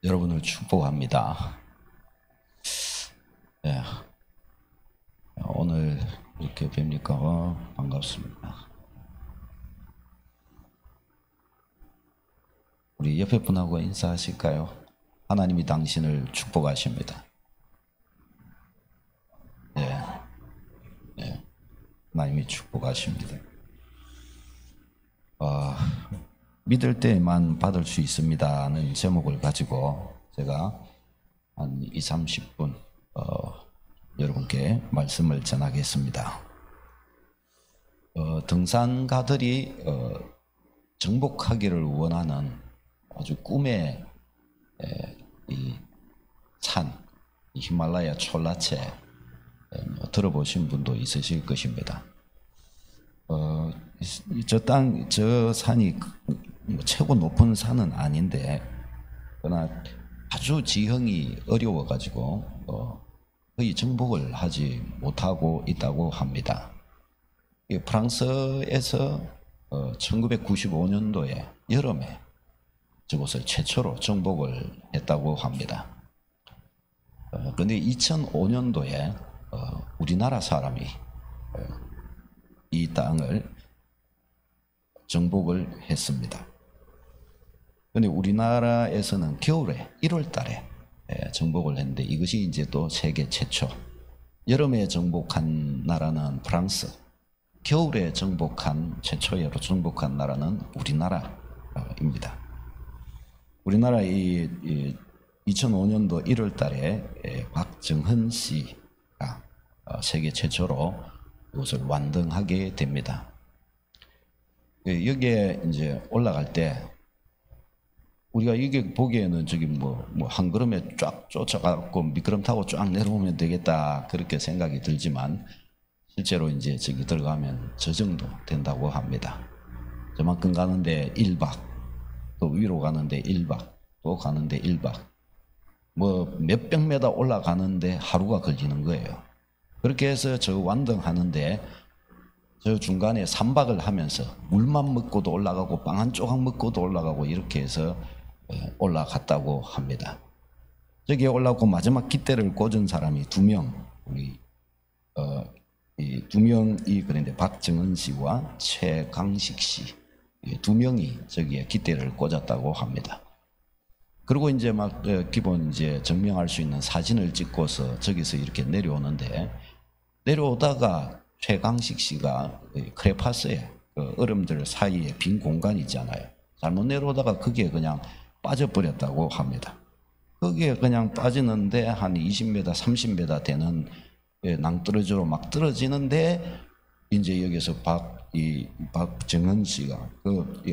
여러분을 축복합니다. 네, 오늘 이렇게 뵙니까 반갑습니다. 우리 옆에 분하고 인사하실까요? 하나님이 당신을 축복하십니다. 네, 네, 하나님이 축복하십니다. 믿을 때만 받을 수 있습니다는 제목을 가지고 제가 한 2, 30분 여러분께 말씀을 전하겠습니다. 등산가들이 정복하기를 원하는 아주 꿈의 이 산, 히말라야 촐라체 들어보신 분도 있으실 것입니다. 저 산이 최고 높은 산은 아닌데, 그러나 아주 지형이 어려워가지고 거의 정복을 하지 못하고 있다고 합니다. 프랑스에서 1995년도에 여름에 저곳을 최초로 정복을 했다고 합니다. 그런데 2005년도에 우리나라 사람이 이 땅을 정복을 했습니다. 그런데 우리나라에서는 겨울에 1월 달에 정복을 했는데, 이것이 이제 또 세계 최초. 여름에 정복한 나라는 프랑스, 겨울에 최초로 정복한 나라는 우리나라입니다. 우리나라 이 2005년도 1월 달에 박정헌 씨가 세계 최초로 이것을 완등하게 됩니다. 여기에 이제 올라갈 때 우리가 이게 보기에는 저기 한 걸음에 쫙 쫓아가고 미끄럼 타고 쫙 내려오면 되겠다, 그렇게 생각이 들지만 실제로 이제 저기 들어가면 저 정도 된다고 합니다. 저만큼 가는데 1박, 또 위로 가는데 1박, 또 가는데 1박, 몇백 메다 올라가는데 하루가 걸리는 거예요. 그렇게 해서 저 완등하는데 저 중간에 3박을 하면서 물만 먹고도 올라가고 빵 한 조각 먹고도 올라가고 이렇게 해서 올라갔다고 합니다. 저기에 올라가고 마지막 깃대를 꽂은 사람이 2명, 우리 이 2명이 그런데 박정헌 씨와 최강식 씨, 2명이 저기에 깃대를 꽂았다고 합니다. 그리고 이제 기본 이제 증명할 수 있는 사진을 찍고서 저기서 이렇게 내려오는데, 내려오다가 최강식 씨가 크레파스에 얼음들 사이에 빈 공간이 있잖아요. 잘못 내려오다가 거기에 그냥 빠져버렸다고 합니다. 거기에 그냥 빠지는데 한 20m, 30m 되는 낭떠러지로 막 떨어지는데, 이제 여기서 박정헌 씨가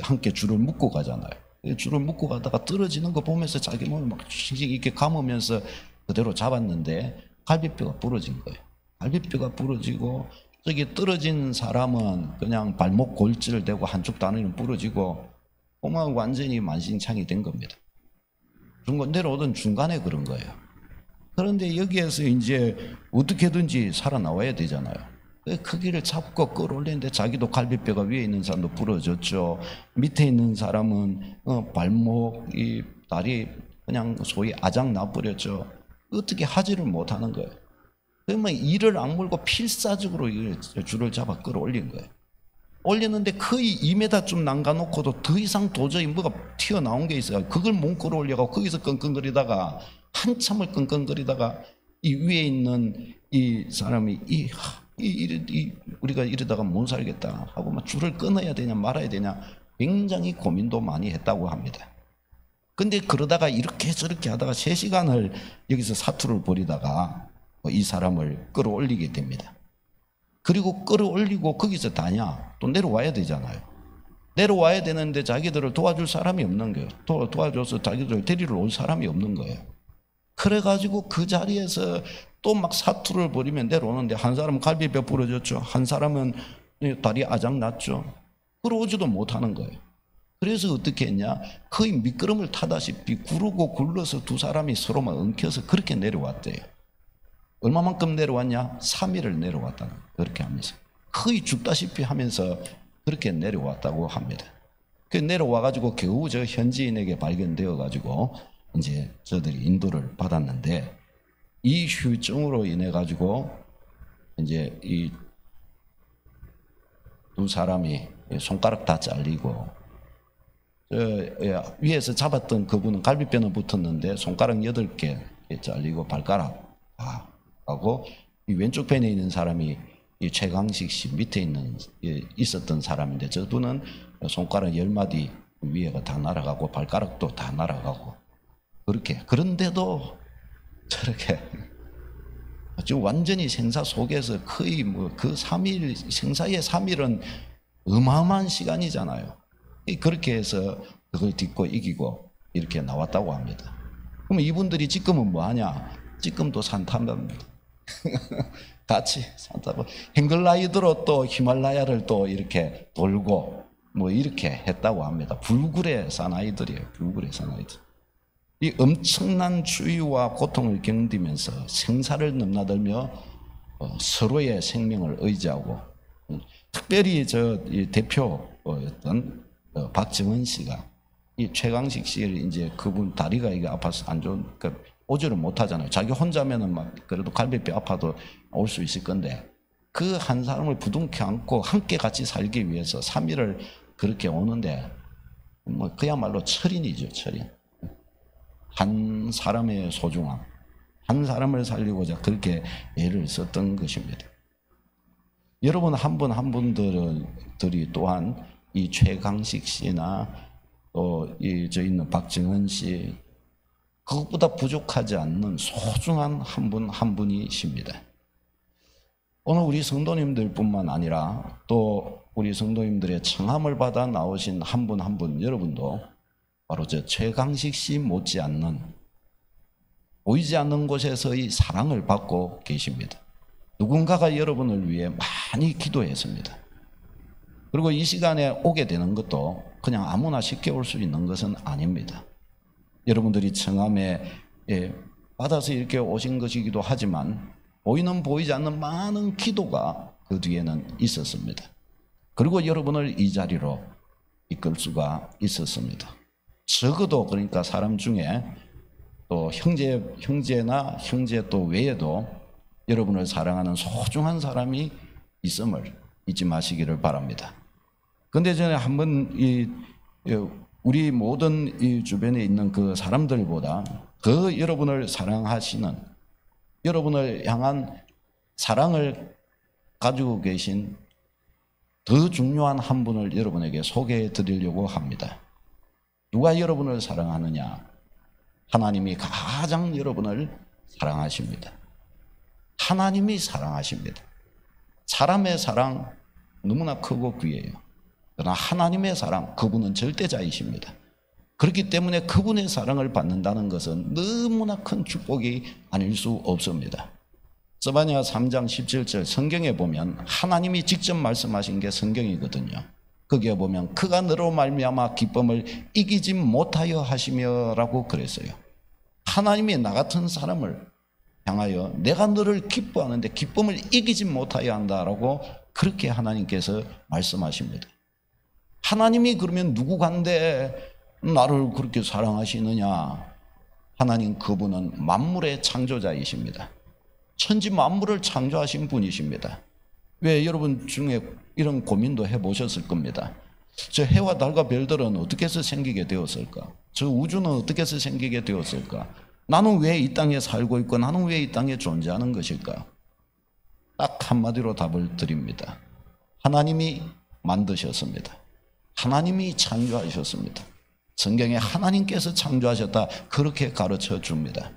함께 줄을 묶고 가잖아요. 줄을 묶고 가다가 떨어지는 거 보면서 자기 몸을 막 이렇게 감으면서 그대로 잡았는데 갈비뼈가 부러진 거예요. 갈비뼈가 부러지고 저기 떨어진 사람은 그냥 발목 골절 되고 한쪽 다리는 부러지고 완전히 만신창이 된 겁니다. 내려오던 중간에 그런 거예요. 그런데 여기에서 이제 어떻게든지 살아나와야 되잖아요. 크기를 잡고 끌어올리는데 자기도 갈비뼈가 위에 있는 사람도 부러졌죠. 밑에 있는 사람은 발목, 이 다리 그냥 소위 아작 나버렸죠. 어떻게 하지를 못하는 거예요. 그러면 이를 악물고 필사적으로 줄을 잡아 끌어올린 거예요. 올리는데 거의 2m쯤 남가놓고도 더 이상 도저히 뭐가 튀어나온 게 있어요. 그걸 못 끌어올려가지고 거기서 끙끙거리다가 한참을 끙끙거리다가 이 위에 있는 이 사람이 우리가 이러다가 못 살겠다 하고 막 줄을 끊어야 되냐 말아야 되냐 굉장히 고민도 많이 했다고 합니다. 근데 그러다가 이렇게 저렇게 하다가 3시간을 여기서 사투를 벌이다가 이 사람을 끌어올리게 됩니다. 그리고 끌어올리고 거기서 다냐 또 내려와야 되잖아요. 내려와야 되는데 자기들을 도와줄 사람이 없는 거예요. 도와줘서 자기들을 데리러 올 사람이 없는 거예요. 그래가지고 그 자리에서 또 막 사투를 벌이면 내려오는데, 한 사람은 갈비뼈 부러졌죠. 한 사람은 다리 아작 났죠. 끌어오지도 못하는 거예요. 그래서 어떻게 했냐, 거의 미끄럼을 타다시피 구르고 굴러서 2사람이 서로만 엉켜서 그렇게 내려왔대요. 얼마만큼 내려왔냐? 3일을 내려왔다는 거예요. 그렇게 하면서 거의 죽다시피 하면서 그렇게 내려왔다고 합니다. 그 내려와가지고 겨우 저 현지인에게 발견되어가지고 이제 저들이 인도를 받았는데, 이 후유증으로 인해 가지고 이제 이 두 사람이 손가락 다 잘리고, 위에서 잡았던 그분은 갈비뼈는 붙었는데 손가락 8개 잘리고 발가락 다 하고, 이 왼쪽 편에 있는 사람이 이 최강식 씨 밑에 있었던 사람인데, 저분은 손가락 10마디 위에가 다 날아가고 발가락도 다 날아가고, 그런데도 저렇게 지금 완전히 생사 속에서 거의 뭐 그 3일, 생사의 3일은 어마어마한 시간이잖아요. 그렇게 해서 그걸 딛고 이기고 이렇게 나왔다고 합니다. 그럼 이분들이 지금은 뭐 하냐? 지금도 산 탐합니다. 같이 산 타고 행글라이드로 또 히말라야를 또 이렇게 돌고 뭐 이렇게 했다고 합니다. 불굴의 사나이들이에요. 불굴의 사나이들. 이 엄청난 추위와 고통을 견디면서 생사를 넘나들며 서로의 생명을 의지하고, 특별히 이 대표였던 박정은 씨가 이 최강식 씨를 이제 그분 다리가 이게 아파서 안 좋은, 오지를 못하잖아요. 자기 혼자면은 막 그래도 갈비뼈 아파도 올 수 있을 건데, 그 한 사람을 부둥켜 안고 함께 같이 살기 위해서 3일을 그렇게 오는데, 뭐 그야말로 철인이죠, 철인. 한 사람의 소중함, 한 사람을 살리고자 그렇게 애를 썼던 것입니다. 여러분 한 분 한 분들이 또한 이 최강식 씨나 또 저 있는 박정은 씨, 그것보다 부족하지 않는 소중한 한 분 한 분이십니다. 오늘 우리 성도님들뿐만 아니라 또 우리 성도님들의 청함을 받아 나오신 한 분 한 분 여러분도 바로 저 최강식 씨 못지않는, 보이지 않는 곳에서의 사랑을 받고 계십니다. 누군가가 여러분을 위해 많이 기도했습니다. 그리고 이 시간에 오게 되는 것도 그냥 아무나 쉽게 올 수 있는 것은 아닙니다. 여러분들이 청함에 받아서 이렇게 오신 것이기도 하지만, 보이는 보이지 않는 많은 기도가 그 뒤에는 있었습니다. 그리고 여러분을 이 자리로 이끌 수가 있었습니다. 적어도 그러니까 사람 중에 또 형제나 형제 또 외에도 여러분을 사랑하는 소중한 사람이 있음을 잊지 마시기를 바랍니다. 그런데 전에 한번 우리 모든 이 주변에 있는 그 사람들보다 더 여러분을 사랑하시는, 여러분을 향한 사랑을 가지고 계신 더 중요한 한 분을 여러분에게 소개해 드리려고 합니다. 누가 여러분을 사랑하느냐? 하나님이 가장 여러분을 사랑하십니다. 하나님이 사랑하십니다. 사람의 사랑 너무나 크고 귀해요. 그러나 하나님의 사랑, 그분은 절대자이십니다. 그렇기 때문에 그분의 사랑을 받는다는 것은 너무나 큰 축복이 아닐 수 없습니다. 스바냐 3장 17절 성경에 보면 하나님이 직접 말씀하신 게 성경이거든요. 거기에 보면 그가 너로 말미암아 기쁨을 이기지 못하여 하시며 라고 그랬어요. 하나님이 나 같은 사람을 향하여 내가 너를 기뻐하는데 기쁨을 이기지 못하여 한다라고 그렇게 하나님께서 말씀하십니다. 하나님이 그러면 누구 간데 나를 그렇게 사랑하시느냐? 하나님 그분은 만물의 창조자이십니다. 천지 만물을 창조하신 분이십니다. 왜 여러분 중에 이런 고민도 해보셨을 겁니다. 저 해와 달과 별들은 어떻게 해서 생기게 되었을까? 저 우주는 어떻게 해서 생기게 되었을까? 나는 왜 이 땅에 살고 있고 나는 왜 이 땅에 존재하는 것일까? 딱 한마디로 답을 드립니다. 하나님이 만드셨습니다. 하나님이 창조하셨습니다. 성경에 하나님께서 창조하셨다 그렇게 가르쳐 줍니다.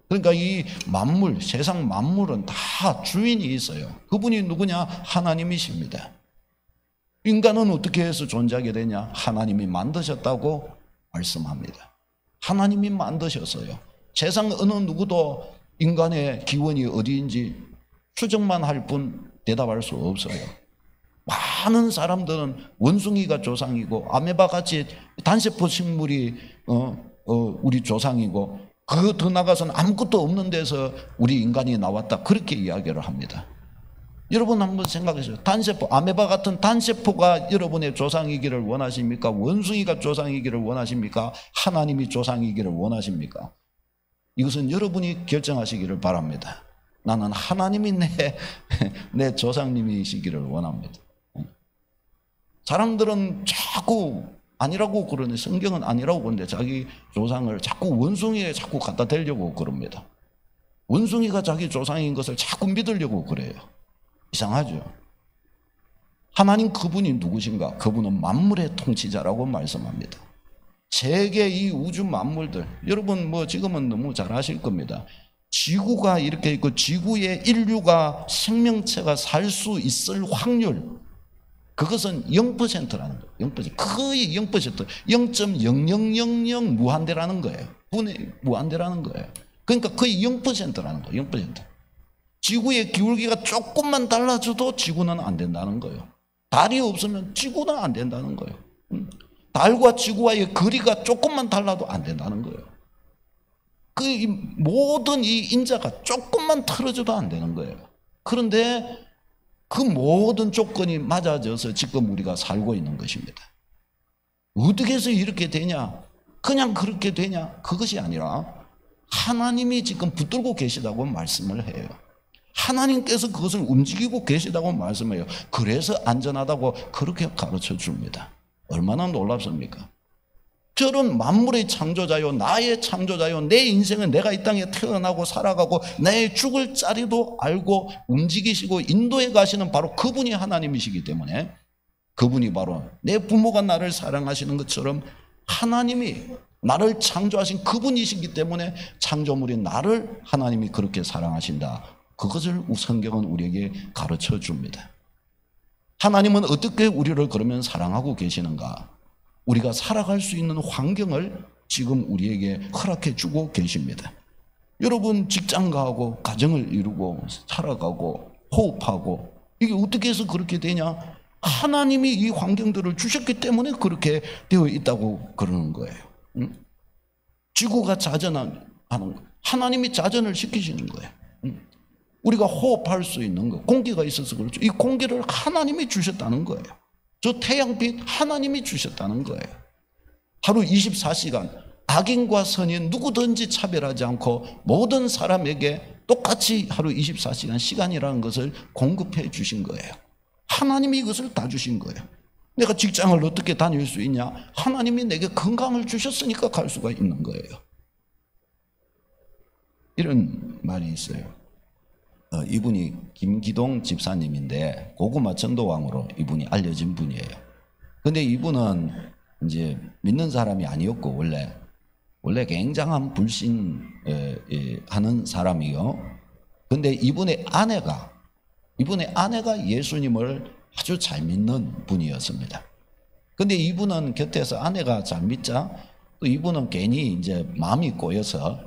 그러니까 이 만물, 세상 만물은 다 주인이 있어요. 그분이 누구냐? 하나님이십니다. 인간은 어떻게 해서 존재하게 되냐? 하나님이 만드셨다고 말씀합니다. 하나님이 만드셨어요. 세상 어느 누구도 인간의 기원이 어디인지 추정만 할 뿐 대답할 수 없어요. 많은 사람들은 원숭이가 조상이고 아메바 같이 단세포 식물이 우리 조상이고, 그 더 나가서는 아무것도 없는 데서 우리 인간이 나왔다 그렇게 이야기를 합니다. 여러분 한번 생각해보세요. 단세포, 아메바 같은 단세포가 여러분의 조상이기를 원하십니까? 원숭이가 조상이기를 원하십니까? 하나님이 조상이기를 원하십니까? 이것은 여러분이 결정하시기를 바랍니다. 나는 하나님이 내 조상님이시기를 원합니다. 사람들은 자꾸 아니라고 그러는데, 성경은 아니라고 그러는데 자기 조상을 자꾸 원숭이에 자꾸 갖다 대려고 그럽니다. 원숭이가 자기 조상인 것을 자꾸 믿으려고 그래요. 이상하죠. 하나님 그분이 누구신가? 그분은 만물의 통치자라고 말씀합니다. 세계 이 우주 만물들, 여러분 뭐 지금은 너무 잘 아실 겁니다. 지구가 이렇게 있고 지구에 인류가 생명체가 살 수 있을 확률, 그것은 0%라는 거예요. 0%. 거의 0%. 0.0000 무한대라는 거예요. 분의 무한대라는 거예요. 그러니까 거의 0%라는 거예요. 0%. 지구의 기울기가 조금만 달라져도 지구는 안 된다는 거예요. 달이 없으면 지구는 안 된다는 거예요. 달과 지구와의 거리가 조금만 달라도 안 된다는 거예요. 그 모든 이 인자가 조금만 틀어져도 안 되는 거예요. 그런데 그 모든 조건이 맞아져서 지금 우리가 살고 있는 것입니다. 어떻게 해서 이렇게 되냐? 그냥 그렇게 되냐? 그것이 아니라 하나님이 지금 붙들고 계시다고 말씀을 해요. 하나님께서 그것을 움직이고 계시다고 말씀해요. 그래서 안전하다고 그렇게 가르쳐 줍니다. 얼마나 놀랍습니까? 저런 만물의 창조자요, 나의 창조자요, 내 인생은 내가 이 땅에 태어나고 살아가고 내 죽을 자리도 알고 움직이시고 인도해 가시는 바로 그분이 하나님이시기 때문에, 그분이 바로 내 부모가 나를 사랑하시는 것처럼 하나님이 나를 창조하신 그분이시기 때문에 창조물인 나를 하나님이 그렇게 사랑하신다. 그것을 성경은 우리에게 가르쳐 줍니다. 하나님은 어떻게 우리를 그러면 사랑하고 계시는가? 우리가 살아갈 수 있는 환경을 지금 우리에게 허락해 주고 계십니다. 여러분 직장 가고 가정을 이루고 살아가고 호흡하고 이게 어떻게 해서 그렇게 되냐? 하나님이 이 환경들을 주셨기 때문에 그렇게 되어 있다고 그러는 거예요. 지구가 자전하는 거, 하나님이 자전을 시키시는 거예요. 우리가 호흡할 수 있는 거, 공기가 있어서 그렇죠. 이 공기를 하나님이 주셨다는 거예요. 저 태양빛 하나님이 주셨다는 거예요. 하루 24시간 악인과 선인 누구든지 차별하지 않고 모든 사람에게 똑같이 하루 24시간 시간이라는 것을 공급해 주신 거예요. 하나님이 이것을 다 주신 거예요. 내가 직장을 어떻게 다닐 수 있냐? 하나님이 내게 건강을 주셨으니까 갈 수가 있는 거예요. 이런 말이 있어요. 이분이 김기동 집사님인데 고구마 전도왕으로 이분이 알려진 분이에요. 근데 이분은 이제 믿는 사람이 아니었고 원래 굉장한 불신하는 사람이요. 근데 이분의 아내가 예수님을 아주 잘 믿는 분이었습니다. 근데 이분은 곁에서 아내가 잘 믿자 또 이분은 괜히 이제 마음이 꼬여서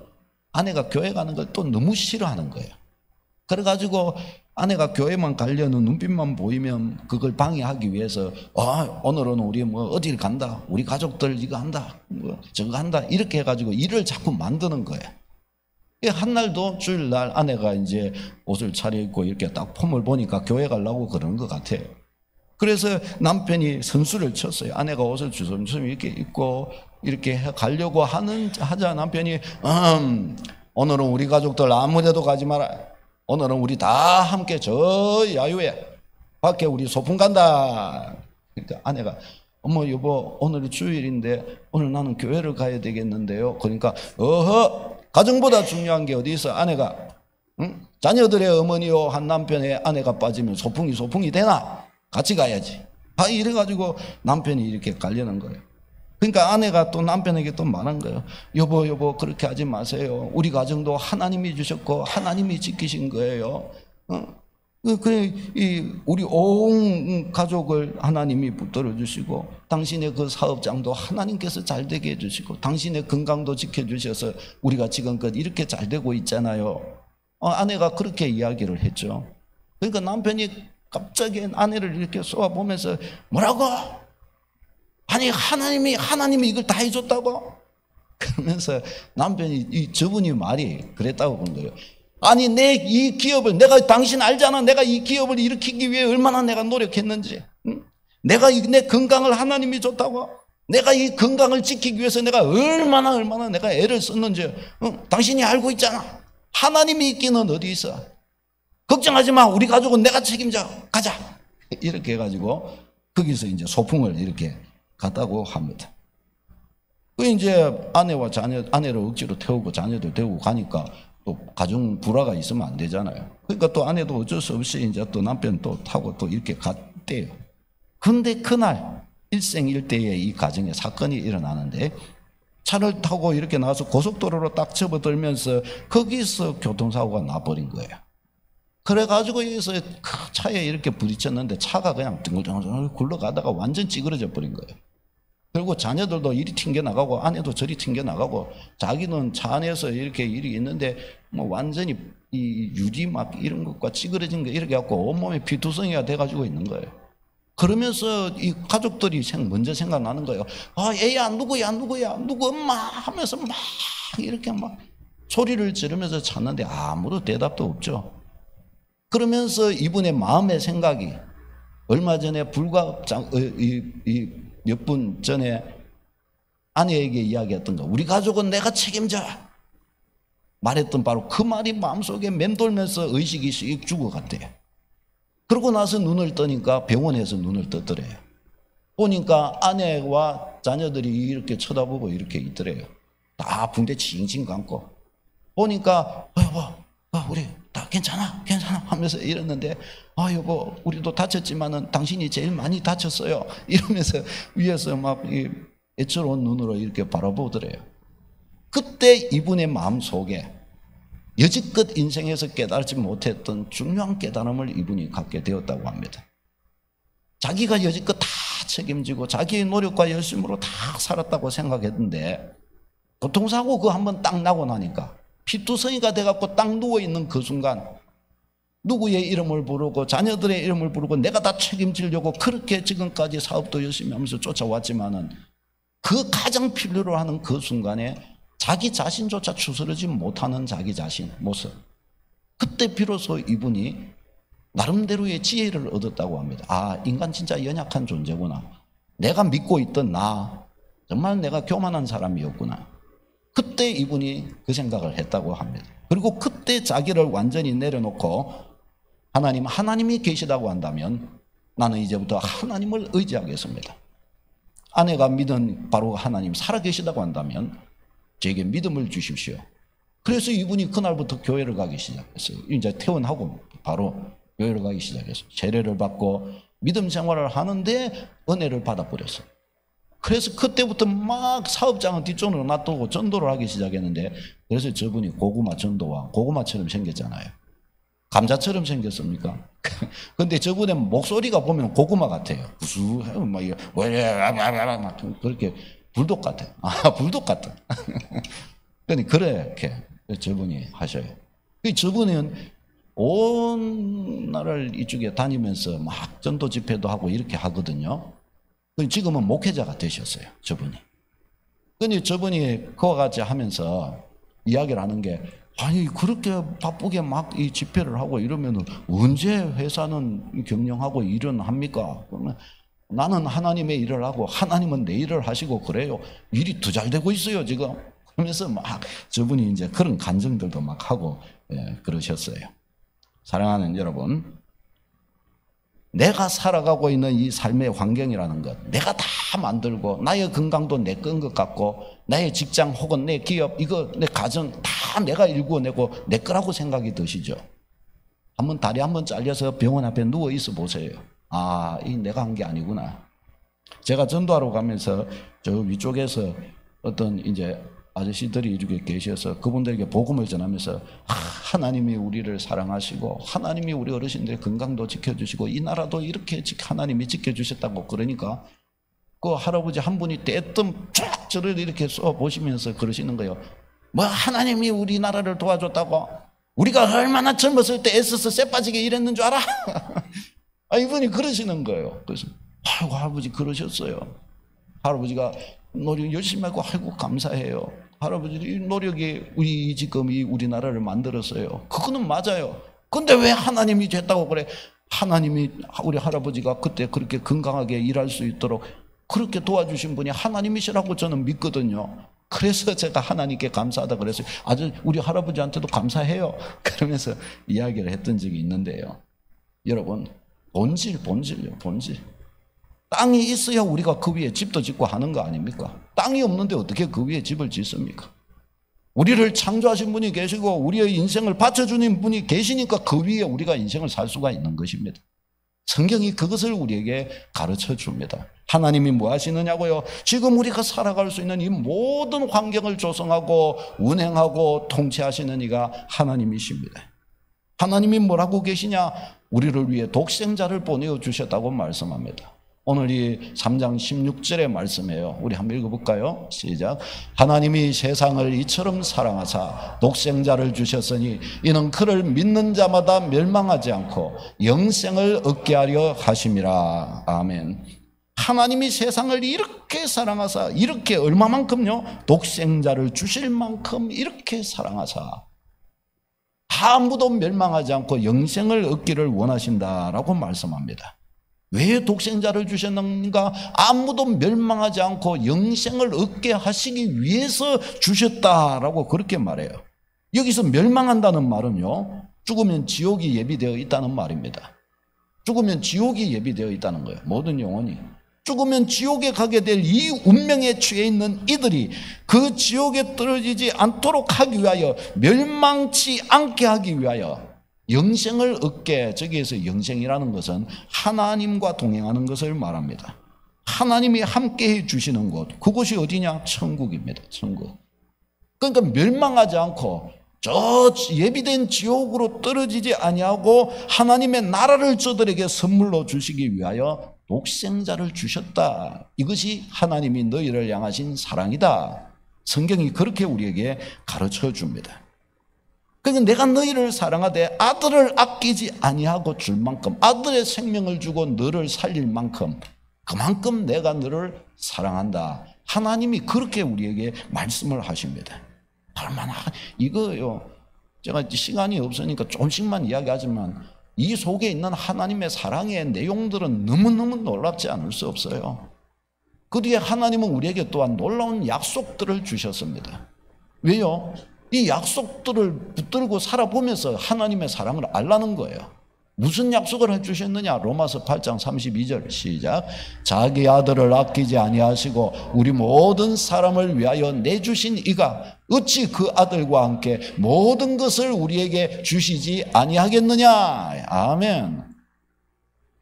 아내가 교회 가는 걸 또 너무 싫어하는 거예요. 그래가지고 아내가 교회만 가려는 눈빛만 보이면 그걸 방해하기 위해서 오늘은 우리 뭐 어딜 간다, 우리 가족들 이거 한다, 뭐 저거 한다 이렇게 해가지고 일을 자꾸 만드는 거예요. 한 날도 주일날 아내가 이제 옷을 차려입고 이렇게 딱 폼을 보니까 교회 가려고 그러는 것 같아요. 그래서 남편이 선수를 쳤어요. 아내가 옷을 주섬주섬 이렇게 입고 이렇게 가려고 하자 남편이 오늘은 우리 가족들 아무데도 가지 마라. 오늘은 우리 다 함께 저 야유회 밖에 우리 소풍 간다. 그러니까 아내가 어머 여보 오늘이 주일인데 오늘 나는 교회를 가야 되겠는데요. 그러니까 가정보다 중요한 게 어디 있어? 아내가 자녀들의 어머니요 한 남편의 아내가 빠지면 소풍이 되나? 같이 가야지. 이래가지고 남편이 이렇게 가려는 거예요. 그러니까 아내가 또 남편에게 또 말한 거예요. 여보 그렇게 하지 마세요. 우리 가정도 하나님이 주셨고 하나님이 지키신 거예요. 우리 온 가족을 하나님이 붙들어 주시고 당신의 그 사업장도 하나님께서 잘 되게 해주시고 당신의 건강도 지켜주셔서 우리가 지금껏 이렇게 잘 되고 있잖아요. 아내가 그렇게 이야기를 했죠. 그러니까 남편이 갑자기 아내를 이렇게 쏘아보면서 뭐라고? 아니 하나님이 이걸 다 해줬다고? 그러면서 남편이 저분이 말이 그랬다고 그런 거예요. 아니 내 이 기업을 내가 당신 알잖아. 내가 이 기업을 일으키기 위해 얼마나 내가 노력했는지. 응? 내가 내 건강을 하나님이 줬다고. 내가 이 건강을 지키기 위해서 내가 얼마나 내가 애를 썼는지 당신이 알고 있잖아. 하나님이 있기는 어디 있어. 걱정하지 마. 우리 가족은 내가 책임져. 가자. 이렇게 해가지고 거기서 이제 소풍을 이렇게 갔다고 합니다. 그 이제 아내와 아내를 억지로 태우고 자녀들 태우고 가니까 또 가정 불화가 있으면 안 되잖아요. 그러니까 또 아내도 어쩔 수 없이 이제 또 남편 또 타고 또 이렇게 갔대요. 근데 그날 일생일대의 이 가정에 사건이 일어나는데 차를 타고 이렇게 나와서 고속도로로 딱 접어들면서 거기서 교통사고가 나버린 거예요. 그래가지고 여기서 그 차에 이렇게 부딪혔는데 차가 그냥 둥글둥글 굴러가다가 완전 찌그러져 버린 거예요. 그리고 자녀들도 이리 튕겨나가고 아내도 저리 튕겨나가고 자기는 차 안에서 이렇게 일이 있는데 뭐 완전히 이 유리 막 이런 것과 찌그러진 거 이렇게 갖고 온몸에 피투성이가 돼가지고 있는 거예요. 그러면서 이 가족들이 먼저 생각나는 거예요. 아, 애야, 누구야, 누구 엄마 하면서 막 이렇게 막 소리를 지르면서 찾는데 아무런 대답도 없죠. 그러면서 이분의 마음의 생각이 얼마 전에 불과 몇 분 전에 아내에게 이야기했던 거, 우리 가족은 내가 책임져 말했던 바로 그 말이 마음속에 맴돌면서 의식이 씩 죽어갔대요. 그러고 나서 눈을 뜨니까 병원에서 눈을 떴더래요. 보니까 아내와 자녀들이 이렇게 쳐다보고 이렇게 있더래요. 다 붕대 칭칭 감고 보니까 여보, 우리 다 괜찮아 하면서 이랬는데 여보, 우리도 다쳤지만은 당신이 제일 많이 다쳤어요 이러면서 위에서 막 애처로운 눈으로 이렇게 바라보더래요. 그때 이분의 마음속에 여지껏 인생에서 깨달지 못했던 중요한 깨달음을 이분이 갖게 되었다고 합니다. 자기가 여지껏 다 책임지고 자기의 노력과 열심으로 다 살았다고 생각했는데 교통사고 그거 한번 딱 나고 나니까 피투성이가 돼갖고 딱 누워있는 그 순간 누구의 이름을 부르고 자녀들의 이름을 부르고 내가 다 책임지려고 그렇게 지금까지 사업도 열심히 하면서 쫓아왔지만은 그 가장 필요로 하는 그 순간에 자기 자신조차 추스르지 못하는 자기 자신 모습, 그때 비로소 이분이 나름대로의 지혜를 얻었다고 합니다. 아, 인간 진짜 연약한 존재구나. 내가 믿고 있던 나 정말 내가 교만한 사람이었구나. 그때 이분이 그 생각을 했다고 합니다. 그리고 그때 자기를 완전히 내려놓고 하나님이 계시다고 한다면 나는 이제부터 하나님을 의지하겠습니다. 아내가 믿은 바로 하나님 살아계시다고 한다면 저에게 믿음을 주십시오. 그래서 이분이 그날부터 교회를 가기 시작했어요. 이제 퇴원하고 바로 교회를 가기 시작했어요. 세례를 받고 믿음 생활을 하는데 은혜를 받아버렸어요. 그래서 그때부터 막 사업장은 뒤쪽으로 놔두고 전도를 하기 시작했는데, 그래서 저분이 고구마 전도와 고구마처럼 생겼잖아요. 감자처럼 생겼습니까? 근데 저분의 목소리가 보면 고구마 같아요. 구수해요. 막 그렇게 불독 같아요. 불독 같아. 그렇게 저분이 하셔요. 저분은 온 나라를 이쪽에 다니면서 막 전도 집회도 하고 이렇게 하거든요. 지금은 목회자가 되셨어요, 저분이. 근데 저분이 그와 같이 하면서 이야기를 하는 게, 아니 그렇게 바쁘게 막 이 집회를 하고 이러면은 언제 회사는 경영하고 일은 합니까? 그러면 나는 하나님의 일을 하고 하나님은 내 일을 하시고 그래요. 일이 더 잘 되고 있어요 지금. 그러면서 막 저분이 이제 그런 간증들도 막 하고 그러셨어요. 사랑하는 여러분, 내가 살아가고 있는 이 삶의 환경이라는 것, 내가 다 만들고 나의 건강도 내 건 것 같고 나의 직장 혹은 내 기업, 이거 내 가정 다 내가 일구어내고 내 거라고 생각이 드시죠? 한번 다리 한번 잘려서 병원 앞에 누워 있어 보세요. 아, 이 내가 한 게 아니구나. 제가 전도하러 가면서 저 위쪽에서 어떤 이제 아저씨들이 이렇게 계셔서 그분들에게 복음을 전하면서 하나님이 우리를 사랑하시고 하나님이 우리 어르신들의 건강도 지켜주시고 이 나라도 이렇게 하나님이 지켜주셨다고, 그러니까 그 할아버지 한 분이 대뜸 쫙 저를 이렇게 쏘아보시면서 그러시는 거예요. 뭐 하나님이 우리나라를 도와줬다고? 우리가 얼마나 젊었을 때 애써서 쇠 빠지게 일했는 줄 알아? 이분이 그러시는 거예요. 그래서 아이고 할아버지 그러셨어요. 할아버지가 노력 열심히 하고 아이고 감사해요. 할아버지 노력이 지금 이 우리나라를 만들었어요. 그거는 맞아요. 근데 왜 하나님이 됐다고 그래? 하나님이 우리 할아버지가 그때 그렇게 건강하게 일할 수 있도록 그렇게 도와주신 분이 하나님이시라고 저는 믿거든요. 그래서 제가 하나님께 감사하다 그랬어요. 아주 우리 할아버지한테도 감사해요. 그러면서 이야기를 했던 적이 있는데요. 여러분, 본질요, 본질. 땅이 있어야 우리가 그 위에 집도 짓고 하는 거 아닙니까? 땅이 없는데 어떻게 그 위에 집을 짓습니까? 우리를 창조하신 분이 계시고 우리의 인생을 바쳐주는 분이 계시니까 그 위에 우리가 인생을 살 수가 있는 것입니다. 성경이 그것을 우리에게 가르쳐 줍니다. 하나님이 뭐 하시느냐고요? 지금 우리가 살아갈 수 있는 이 모든 환경을 조성하고 운행하고 통치하시는 이가 하나님이십니다. 하나님이 뭐라고 계시냐? 우리를 위해 독생자를 보내주셨다고 말씀합니다. 오늘 이 3장 16절의 말씀이에요. 우리 한번 읽어볼까요? 시작. 하나님이 세상을 이처럼 사랑하사 독생자를 주셨으니 이는 그를 믿는 자마다 멸망하지 않고 영생을 얻게 하려 하심이라. 아멘. 하나님이 세상을 이렇게 사랑하사, 이렇게 얼마만큼요? 독생자를 주실 만큼 이렇게 사랑하사 아무도 멸망하지 않고 영생을 얻기를 원하신다라고 말씀합니다. 왜 독생자를 주셨는가? 아무도 멸망하지 않고 영생을 얻게 하시기 위해서 주셨다라고 그렇게 말해요. 여기서 멸망한다는 말은요, 죽으면 지옥이 예비되어 있다는 말입니다. 죽으면 지옥이 예비되어 있다는 거예요. 모든 영혼이 죽으면 지옥에 가게 될 이 운명에 취해 있는 이들이 그 지옥에 떨어지지 않도록 하기 위하여, 멸망치 않게 하기 위하여 영생을 얻게, 저기에서 영생이라는 것은 하나님과 동행하는 것을 말합니다. 하나님이 함께해 주시는 곳, 그곳이 어디냐? 천국입니다. 천국. 그러니까 멸망하지 않고 저 예비된 지옥으로 떨어지지 아니하고 하나님의 나라를 저들에게 선물로 주시기 위하여 독생자를 주셨다. 이것이 하나님이 너희를 향하신 사랑이다. 성경이 그렇게 우리에게 가르쳐 줍니다. 그러니까 내가 너희를 사랑하되 아들을 아끼지 아니하고 줄 만큼, 아들의 생명을 주고 너를 살릴 만큼, 그만큼 내가 너를 사랑한다. 하나님이 그렇게 우리에게 말씀을 하십니다. 얼마나 이거요, 제가 시간이 없으니까 조금씩만 이야기하지만 이 속에 있는 하나님의 사랑의 내용들은 너무너무 놀랍지 않을 수 없어요. 그 뒤에 하나님은 우리에게 또한 놀라운 약속들을 주셨습니다. 왜요? 이 약속들을 붙들고 살아보면서 하나님의 사랑을 알라는 거예요. 무슨 약속을 해주셨느냐? 로마서 8장 32절 시작. 자기 아들을 아끼지 아니하시고 우리 모든 사람을 위하여 내주신 이가 어찌 그 아들과 함께 모든 것을 우리에게 주시지 아니하겠느냐? 아멘.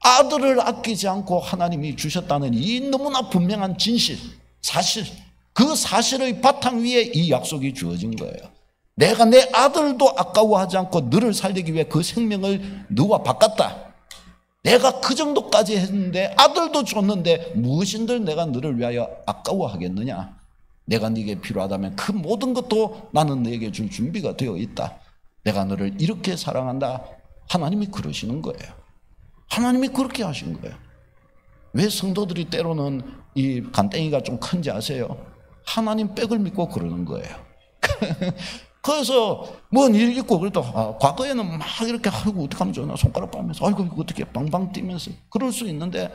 아들을 아끼지 않고 하나님이 주셨다는 이 너무나 분명한 진실, 사실, 그 사실의 바탕 위에 이 약속이 주어진 거예요. 내가 내 아들도 아까워하지 않고 너를 살리기 위해 그 생명을 너와 바꿨다. 내가 그 정도까지 했는데, 아들도 줬는데 무엇인들 내가 너를 위하여 아까워하겠느냐? 내가 네게 필요하다면 그 모든 것도 나는 너에게 줄 준비가 되어 있다. 내가 너를 이렇게 사랑한다. 하나님이 그러시는 거예요. 하나님이 그렇게 하신 거예요. 왜 성도들이 때로는 이 간땡이가 좀 큰지 아세요? 하나님 빽을 믿고 그러는 거예요. 그래서 뭔 일 있고 그래도 과거에는 막 이렇게 아이고 어떡하면 좋나 손가락 빨면서 아이고 이거 어떻게 방방 뛰면서 그럴 수 있는데,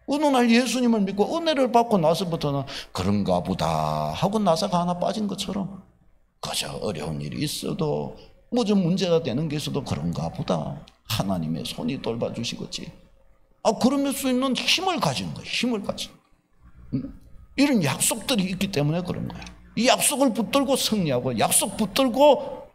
어느 날 예수님을 믿고 은혜를 받고 나서부터는 그런가 보다 하고 나사가 하나 빠진 것처럼, 그저 어려운 일이 있어도 뭐 좀 문제가 되는 게 있어도 그런가 보다 하나님의 손이 돌봐주시겠지, 그럴 수 있는 힘을 가지는 거예요. 힘을 가지는 거예요. 이런 약속들이 있기 때문에 그런 거예요. 이 약속을 붙들고 승리하고 약속 붙들고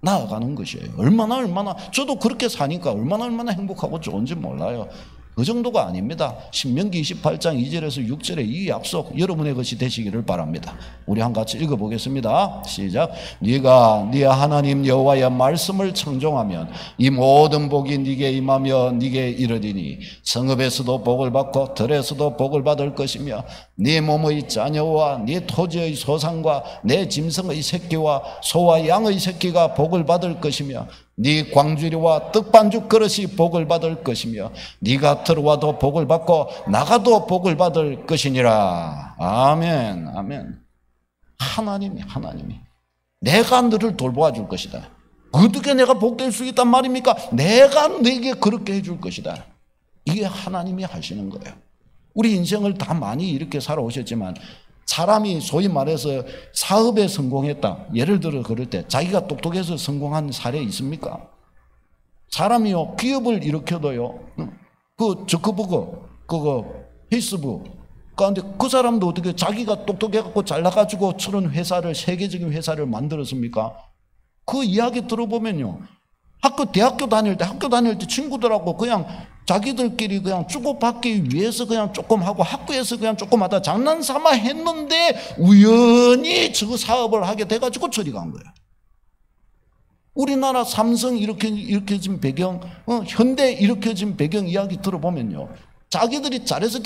나아가는 것이에요. 얼마나 저도 그렇게 사니까 얼마나 행복하고 좋은지 몰라요. 그 정도가 아닙니다. 신명기 28장 2절에서 6절의 이 약속 여러분의 것이 되시기를 바랍니다. 우리 한 같이 읽어보겠습니다. 시작. 네가 네 하나님 여호와의 말씀을 청종하면 이 모든 복이 네게 임하며 네게 이르리니 성읍에서도 복을 받고 들에서도 복을 받을 것이며 네 몸의 자녀와 네 토지의 소산과 내 짐승의 새끼와 소와 양의 새끼가 복을 받을 것이며 네 광주리와 떡반죽 그릇이 복을 받을 것이며 네가 들어와도 복을 받고 나가도 복을 받을 것이니라. 아멘. 아멘. 하나님이 내가 너를 돌보아 줄 것이다. 어떻게 내가 복될 수 있단 말입니까? 내가 너에게 그렇게 해줄 것이다. 이게 하나님이 하시는 거예요. 우리 인생을 다 많이 이렇게 살아오셨지만 사람이 소위 말해서 사업에 성공했다. 예를 들어 그럴 때 자기가 똑똑해서 성공한 사례 있습니까? 사람이요 기업을 일으켜도요 그 저커버거 그거 페이스북 그런데 그 사람도 어떻게 자기가 똑똑해갖고 잘나가지고 저런 회사를 세계적인 회사를 만들었습니까? 그 이야기 들어보면요 대학교 다닐 때 친구들하고 그냥 자기들끼리 그냥 주고받기 위해서 그냥 조금 하고 학교에서 그냥 조금 하다 장난삼아 했는데 우연히 저 사업을 하게 돼가지고 저리 간 거예요. 우리나라 삼성 일으켜진 배경, 현대 일으켜진 배경 이야기 들어보면요. 자기들이 잘해서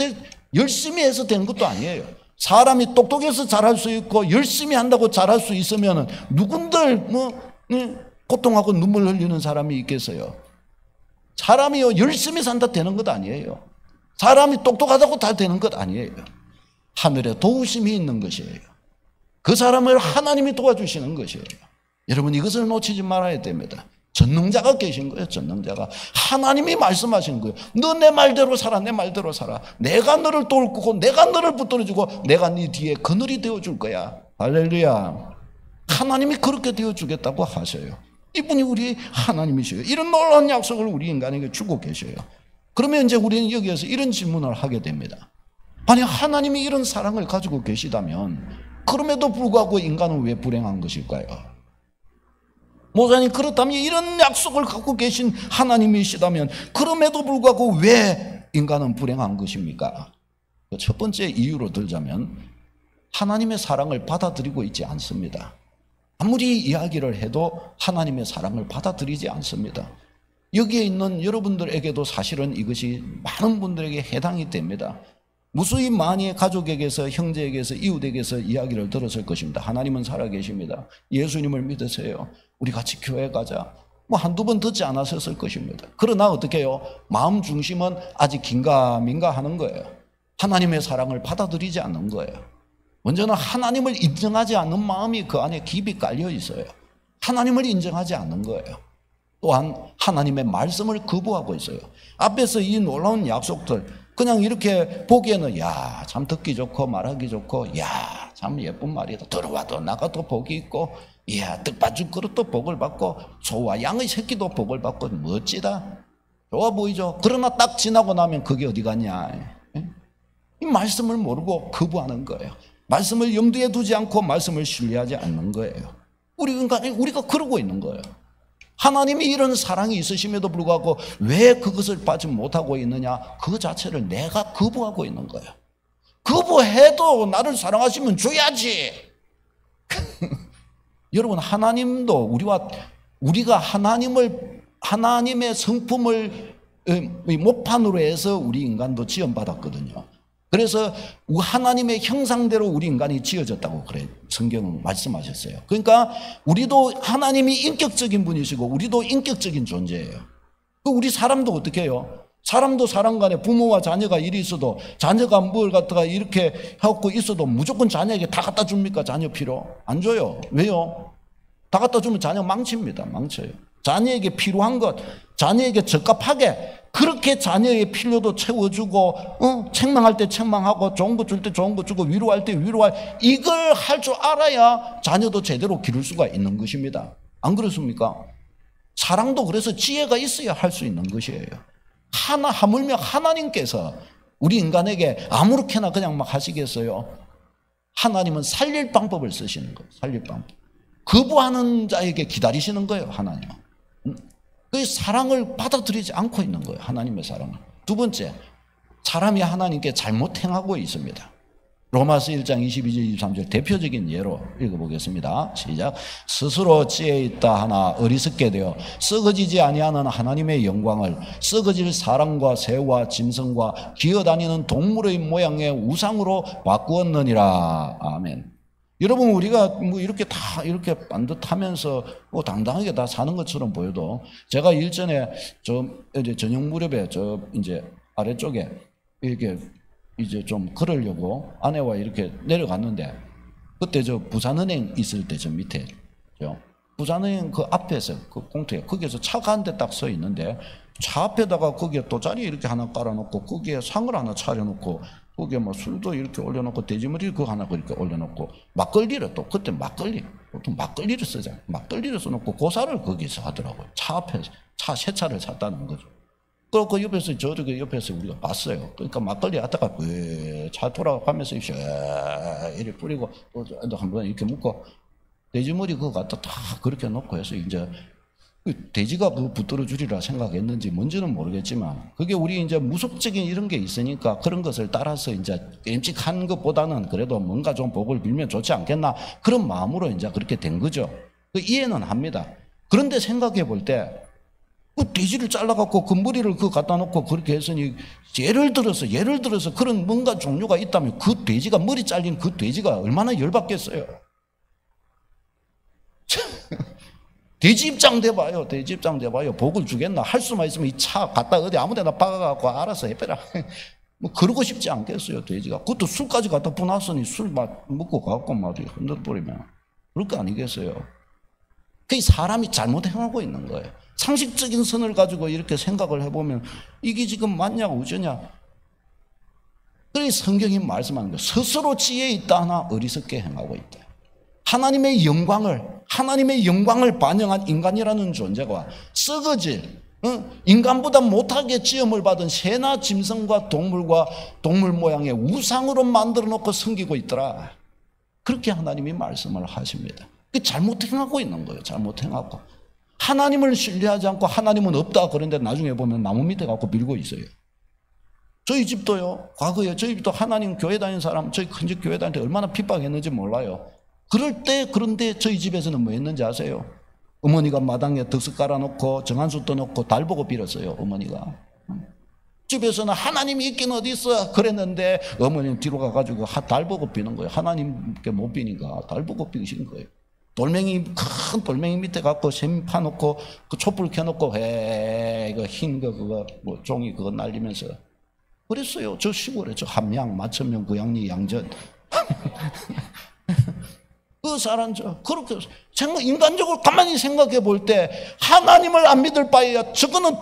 열심히 해서 되는 것도 아니에요. 사람이 똑똑해서 잘할 수 있고 열심히 한다고 잘할 수 있으면 누군들 고통하고 눈물 흘리는 사람이 있겠어요. 사람이요 열심히 산다 되는 것 아니에요. 사람이 똑똑하다고 다 되는 것 아니에요. 하늘에 도우심이 있는 것이에요. 그 사람을 하나님이 도와주시는 것이에요. 여러분 이것을 놓치지 말아야 됩니다. 전능자가 계신 거예요. 전능자가 하나님이 말씀하시는 거예요. 너 내 말대로 살아. 내 말대로 살아. 내가 너를 도울거고 내가 너를 붙들어주고 내가 네 뒤에 그늘이 되어줄 거야. 할렐루야. 하나님이 그렇게 되어주겠다고 하셔요. 이분이 우리 하나님이셔요. 이런 놀라운 약속을 우리 인간에게 주고 계셔요. 그러면 이제 우리는 여기에서 이런 질문을 하게 됩니다. 아니 하나님이 이런 사랑을 가지고 계시다면 그럼에도 불구하고 인간은 왜 불행한 것일까요? 목사님 그렇다면 이런 약속을 갖고 계신 하나님이시다면 그럼에도 불구하고 왜 인간은 불행한 것입니까? 첫 번째 이유로 들자면 하나님의 사랑을 받아들이고 있지 않습니다. 아무리 이야기를 해도 하나님의 사랑을 받아들이지 않습니다. 여기에 있는 여러분들에게도 사실은 이것이 많은 분들에게 해당이 됩니다. 무수히 많이 가족에게서 형제에게서 이웃에게서 이야기를 들었을 것입니다. 하나님은 살아계십니다. 예수님을 믿으세요. 우리 같이 교회 가자. 한두 번 듣지 않았을 것입니다. 그러나 어떻게 해요? 마음 중심은 아직 긴가민가 하는 거예요. 하나님의 사랑을 받아들이지 않는 거예요. 먼저는 하나님을 인정하지 않는 마음이 그 안에 깊이 깔려 있어요. 하나님을 인정하지 않는 거예요. 또한 하나님의 말씀을 거부하고 있어요. 앞에서 이 놀라운 약속들 그냥 이렇게 보기에는 야, 참 듣기 좋고 말하기 좋고 야, 참 예쁜 말이다. 들어와도 나가도 복이 있고 야, 떡받은 그릇도 복을 받고 소와 양의 새끼도 복을 받고 멋지다. 좋아 보이죠? 그러나 딱 지나고 나면 그게 어디 갔냐. 이 말씀을 모르고 거부하는 거예요. 말씀을 염두에 두지 않고 말씀을 신뢰하지 않는 거예요. 우리가 그러고 있는 거예요. 하나님이 이런 사랑이 있으심에도 불구하고 왜 그것을 받지 못하고 있느냐? 그 자체를 내가 거부하고 있는 거예요. 거부해도 나를 사랑하시면 줘야지. 여러분 하나님도 우리가 하나님의 성품을 모판으로 해서 우리 인간도 지음받았거든요. 그래서 하나님의 형상대로 우리 인간이 지어졌다고 그래 성경은 말씀하셨어요. 그러니까 우리도 하나님이 인격적인 분이시고 우리도 인격적인 존재예요. 우리 사람도 어떻게 해요? 사람도 사람 간에 부모와 자녀가 일이 있어도 자녀가 뭘 갖다가 이렇게 하고 있어도 무조건 자녀에게 다 갖다 줍니까? 자녀 필요? 안 줘요. 왜요? 다 갖다 주면 자녀 망칩니다. 망쳐요. 자녀에게 필요한 것, 자녀에게 적합하게 그렇게 자녀의 필요도 채워주고 책망할 때 책망하고 좋은 거 줄 때 좋은 거 주고 위로할 때 위로할 이걸 할 줄 알아야 자녀도 제대로 기를 수가 있는 것입니다. 안 그렇습니까? 사랑도 그래서 지혜가 있어야 할 수 있는 것이에요. 하물며 하나님께서 우리 인간에게 아무렇게나 그냥 막 하시겠어요? 하나님은 살릴 방법을 쓰시는 거예요. 살릴 방법. 거부하는 자에게 기다리시는 거예요. 하나님은. 그 사랑을 받아들이지 않고 있는 거예요. 하나님의 사랑을. 두 번째, 사람이 하나님께 잘못 행하고 있습니다. 로마서 1장 22절 23절 대표적인 예로 읽어보겠습니다. 시작. 스스로 지혜 있다 하나 어리석게 되어 썩어지지 아니하는 하나님의 영광을 썩어질 사람과 새와 짐승과 기어다니는 동물의 모양의 우상으로 바꾸었느니라. 아멘. 여러분 우리가 이렇게 다 이렇게 반듯하면서 당당하게 다 사는 것처럼 보여도 제가 일전에 이제 저녁 무렵에 이제 아래쪽에 이렇게 이제 좀 걸으려고 아내와 이렇게 내려갔는데 그때 저 부산은행 있을 때 저 밑에 부산은행 그 앞에서 그 공터에 거기에서 차가 한 대 딱 서 있는데 차 앞에다가 거기에 돗자리 이렇게 하나 깔아놓고 거기에 상을 하나 차려놓고 거기에 뭐 술도 이렇게 올려놓고 돼지머리 그거 하나 그렇게 올려놓고 막걸리를 또 그때 막걸리 보통 막걸리를 쓰잖아요. 막걸리를 써놓고 고사를 거기서 하더라고요. 차 앞에서 새 차를 샀다는 거죠. 그 옆에서 저렇게 옆에서 우리가 봤어요. 그러니까 막걸리 하다가 차 돌아가면서 이렇게 뿌리고 또 한번 이렇게 묶고 돼지머리 그거 갖다 다 그렇게 놓고 해서 이제 돼지가 그 붙들어 주리라 생각했는지 뭔지는 모르겠지만 그게 우리 이제 무속적인 이런 게 있으니까 그런 것을 따라서 이제 끔찍한 것보다는 그래도 뭔가 좀 복을 빌면 좋지 않겠나 그런 마음으로 이제 그렇게 된 거죠. 이해는 합니다. 그런데 생각해 볼 때 그 돼지를 잘라갖고 그 머리를 그 갖다 놓고 그렇게 했으니 예를 들어서 그런 뭔가 종류가 있다면 그 돼지가 머리 잘린 그 돼지가 얼마나 열받겠어요. 돼지 입장 돼봐요. 돼지 입장 돼봐요. 복을 주겠나? 할 수만 있으면 이 차 갖다 어디 아무데나 박아갖고 알아서 해빼라. 뭐 그러고 싶지 않겠어요. 돼지가. 그것도 술까지 갖다 부놨으니 술 먹고 가갖고 말이야 흔들버리면 그럴 거 아니겠어요. 그게 사람이 잘못 행하고 있는 거예요. 상식적인 선을 가지고 이렇게 생각을 해보면 이게 지금 맞냐 어쩌냐. 그래서 성경이 말씀하는 거예요. 스스로 지혜 있다 하나 어리석게 행하고 있다. 하나님의 영광을 반영한 인간이라는 존재가 썩어질 인간보다 못하게 지음을 받은 새나 짐승과 동물과 동물 모양의 우상으로 만들어 놓고 섬기고 있더라. 그렇게 하나님이 말씀을 하십니다. 잘못 행하고 있는 거예요. 잘못 행하고 하나님을 신뢰하지 않고 하나님은 없다 그런데 나중에 보면 나무 밑에 갖고 밀고 있어요. 저희 집도요. 과거에 저희 집도 하나님 교회 다니는 사람 저희 큰집 교회 다닐 때 얼마나 핍박했는지 몰라요. 그런데 저희 집에서는 뭐 했는지 아세요? 어머니가 마당에 덕석 깔아놓고 정한수 떠놓고 달 보고 빌었어요. 어머니가. 집에서는 하나님이 있긴 어디 있어 그랬는데 어머니는 뒤로 가가지고 달 보고 비는 거예요. 하나님께 못 비니까 달 보고 비신 거예요. 큰 돌멩이 밑에 갖고 샘 파놓고 그 촛불 켜놓고 이거 흰 거 그거 뭐 종이 그거 날리면서 그랬어요. 저 시골에 저 함양 마천면 구양리 양전 그 사람 그렇게 정말 인간적으로 가만히 생각해 볼 때 하나님을 안 믿을 바에야 저거는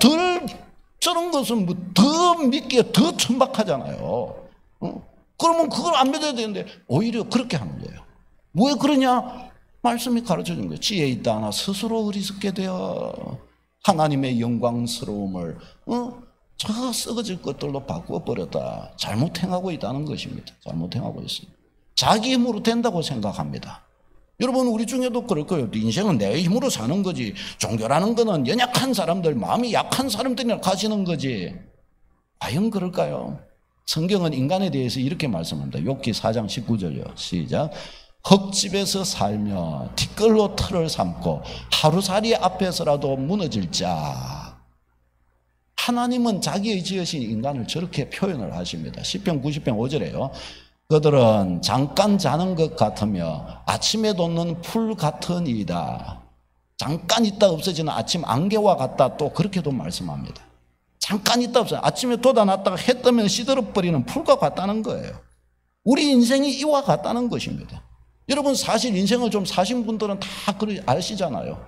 저런 것은 뭐 더 믿기에 더 천박하잖아요. 그러면 그걸 안 믿어야 되는데 오히려 그렇게 하는 거예요. 왜 그러냐? 말씀이 가르쳐 주는 거예요. 지혜 있다 하나 스스로 어리석게 되어 하나님의 영광스러움을 저 썩어질 것들로 바꾸어버렸다. 잘못 행하고 있다는 것입니다. 잘못 행하고 있어요. 자기 힘으로 된다고 생각합니다. 여러분 우리 중에도 그럴 거예요. 인생은 내 힘으로 사는 거지. 종교라는 거는 연약한 사람들, 마음이 약한 사람들이나 가시는 거지. 과연 그럴까요? 성경은 인간에 대해서 이렇게 말씀합니다. 욥기 4장 19절이요. 시작. 흙집에서 살며 티끌로 틀을 삼고 하루살이 앞에서라도 무너질 자. 하나님은 자기의 지으신 인간을 저렇게 표현을 하십니다. 시편 90편 5절에요. 그들은 잠깐 자는 것 같으며 아침에 돋는 풀 같은 이다. 잠깐 있다 없어지는 아침 안개와 같다. 또 그렇게도 말씀합니다. 잠깐 있다 없어요. 아침에 돋아났다가 해 뜨면 시들어버리는 풀과 같다는 거예요. 우리 인생이 이와 같다는 것입니다. 여러분 사실 인생을 좀 사신 분들은 다 아시잖아요.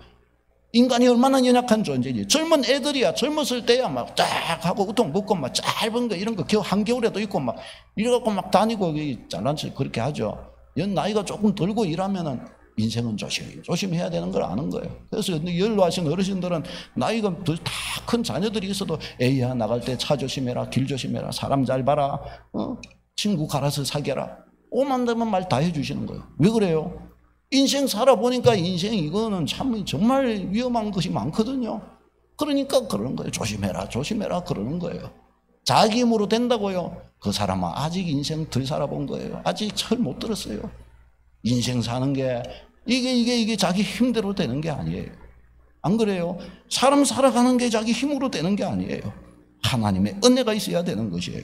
인간이 얼마나 연약한 존재지. 젊은 애들이야 젊었을 때야 막 딱 하고 우통 벗고 막 짧은 거 이런 거 한겨울에도 있고 막 이래갖고 막 다니고 잘난 척 그렇게 하죠. 나이가 조금 들고 일하면은 인생은 조심해야 되는 걸 아는 거예요. 그래서 연로하신 어르신들은 나이가 다 큰 자녀들이 있어도 에이야 나갈 때 차 조심해라 길 조심해라 사람 잘 봐라 친구 갈아서 사귀라 오만 되면 말 다 해주시는 거예요. 왜 그래요? 인생 살아보니까 인생 이거는 참 정말 위험한 것이 많거든요. 그러니까 그러는 거예요. 조심해라 그러는 거예요. 자기 힘으로 된다고요? 그 사람은 아직 인생 덜 살아본 거예요. 아직 철 못 들었어요. 인생 사는 게 이게 자기 힘대로 되는 게 아니에요. 안 그래요? 사람 살아가는 게 자기 힘으로 되는 게 아니에요. 하나님의 은혜가 있어야 되는 것이에요.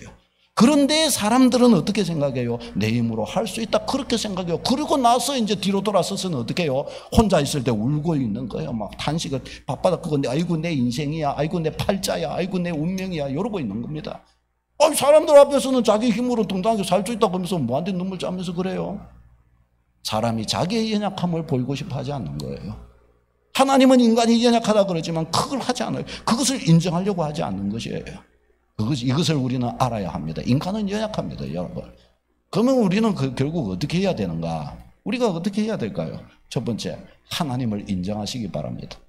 그런데 사람들은 어떻게 생각해요? 내 힘으로 할 수 있다 그렇게 생각해요. 그리고 나서 이제 뒤로 돌아서서는 어떻게 해요? 혼자 있을 때 울고 있는 거예요. 막 탄식을 바빠다 그거 아이고 내 인생이야 아이고 내 팔자야 아이고 내 운명이야 이러고 있는 겁니다. 사람들 앞에서는 자기 힘으로 동당하게 살 수 있다고 하면서 뭐한테 눈물 짜면서 그래요? 사람이 자기의 연약함을 보이고 싶어 하지 않는 거예요. 하나님은 인간이 연약하다 그러지만 그걸 하지 않아요. 그것을 인정하려고 하지 않는 것이에요. 이것을 우리는 알아야 합니다. 인간은 연약합니다, 여러분. 그러면 우리는 결국 어떻게 해야 되는가? 우리가 어떻게 해야 될까요? 첫 번째, 하나님을 인정하시기 바랍니다.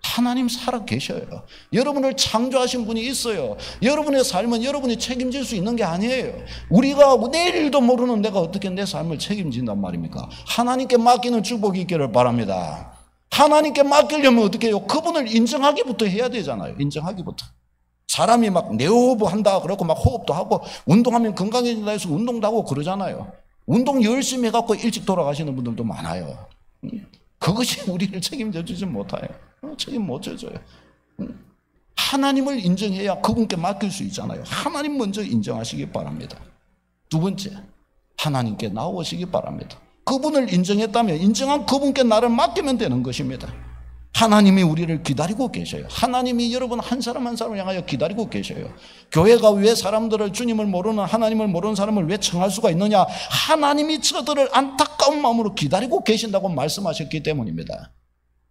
하나님 살아 계셔요. 여러분을 창조하신 분이 있어요. 여러분의 삶은 여러분이 책임질 수 있는 게 아니에요. 우리가 내일도 모르는 내가 어떻게 내 삶을 책임진단 말입니까? 하나님께 맡기는 축복이 있기를 바랍니다. 하나님께 맡기려면 어떻게 해요? 그분을 인정하기부터 해야 되잖아요. 인정하기부터. 사람이 막 내호흡 한다 그러고 막 호흡도 하고 운동하면 건강해진다 해서 운동도 하고 그러잖아요. 운동 열심히 해갖고 일찍 돌아가시는 분들도 많아요. 그것이 우리를 책임져 주지 못해요. 책임 못 져줘요. 하나님을 인정해야 그분께 맡길 수 있잖아요. 하나님 먼저 인정하시기 바랍니다. 두 번째, 하나님께 나오시기 바랍니다. 그분을 인정했다면 인정한 그분께 나를 맡기면 되는 것입니다. 하나님이 우리를 기다리고 계셔요. 하나님이 여러분 한 사람 한 사람을 향하여 기다리고 계셔요. 교회가 왜 사람들을 주님을 모르는 하나님을 모르는 사람을 왜 청할 수가 있느냐? 하나님이 저들을 안타까운 마음으로 기다리고 계신다고 말씀하셨기 때문입니다.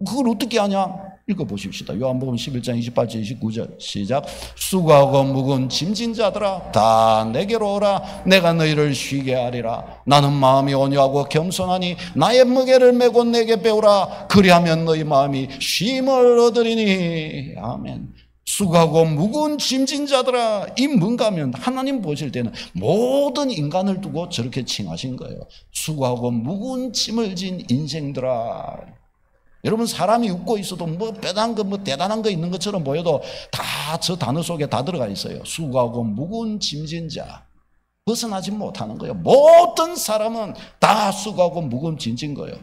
그걸 어떻게 하냐? 읽어보십시다. 요한복음 11장 28절 29절 시작. 수고하고 무거운 짐진 자들아 다 내게로 오라. 내가 너희를 쉬게 하리라. 나는 마음이 온유하고 겸손하니 나의 무게를 메고 내게 배우라. 그리하면 너희 마음이 쉼을 얻으리니. 아멘. 수고하고 무거운 짐진 자들아. 이 뭔가 하면 하나님 보실 때는 모든 인간을 두고 저렇게 칭하신 거예요. 수고하고 무거운 짐을 진 인생들아. 여러분 사람이 웃고 있어도 뭐 빼단 거 뭐 대단한 거 있는 것처럼 보여도 다 저 단어 속에 다 들어가 있어요. 수고하고 무거운 짐진 자. 벗어나지 못하는 거예요. 모든 사람은 다 수고하고 무거운 짐진 거예요.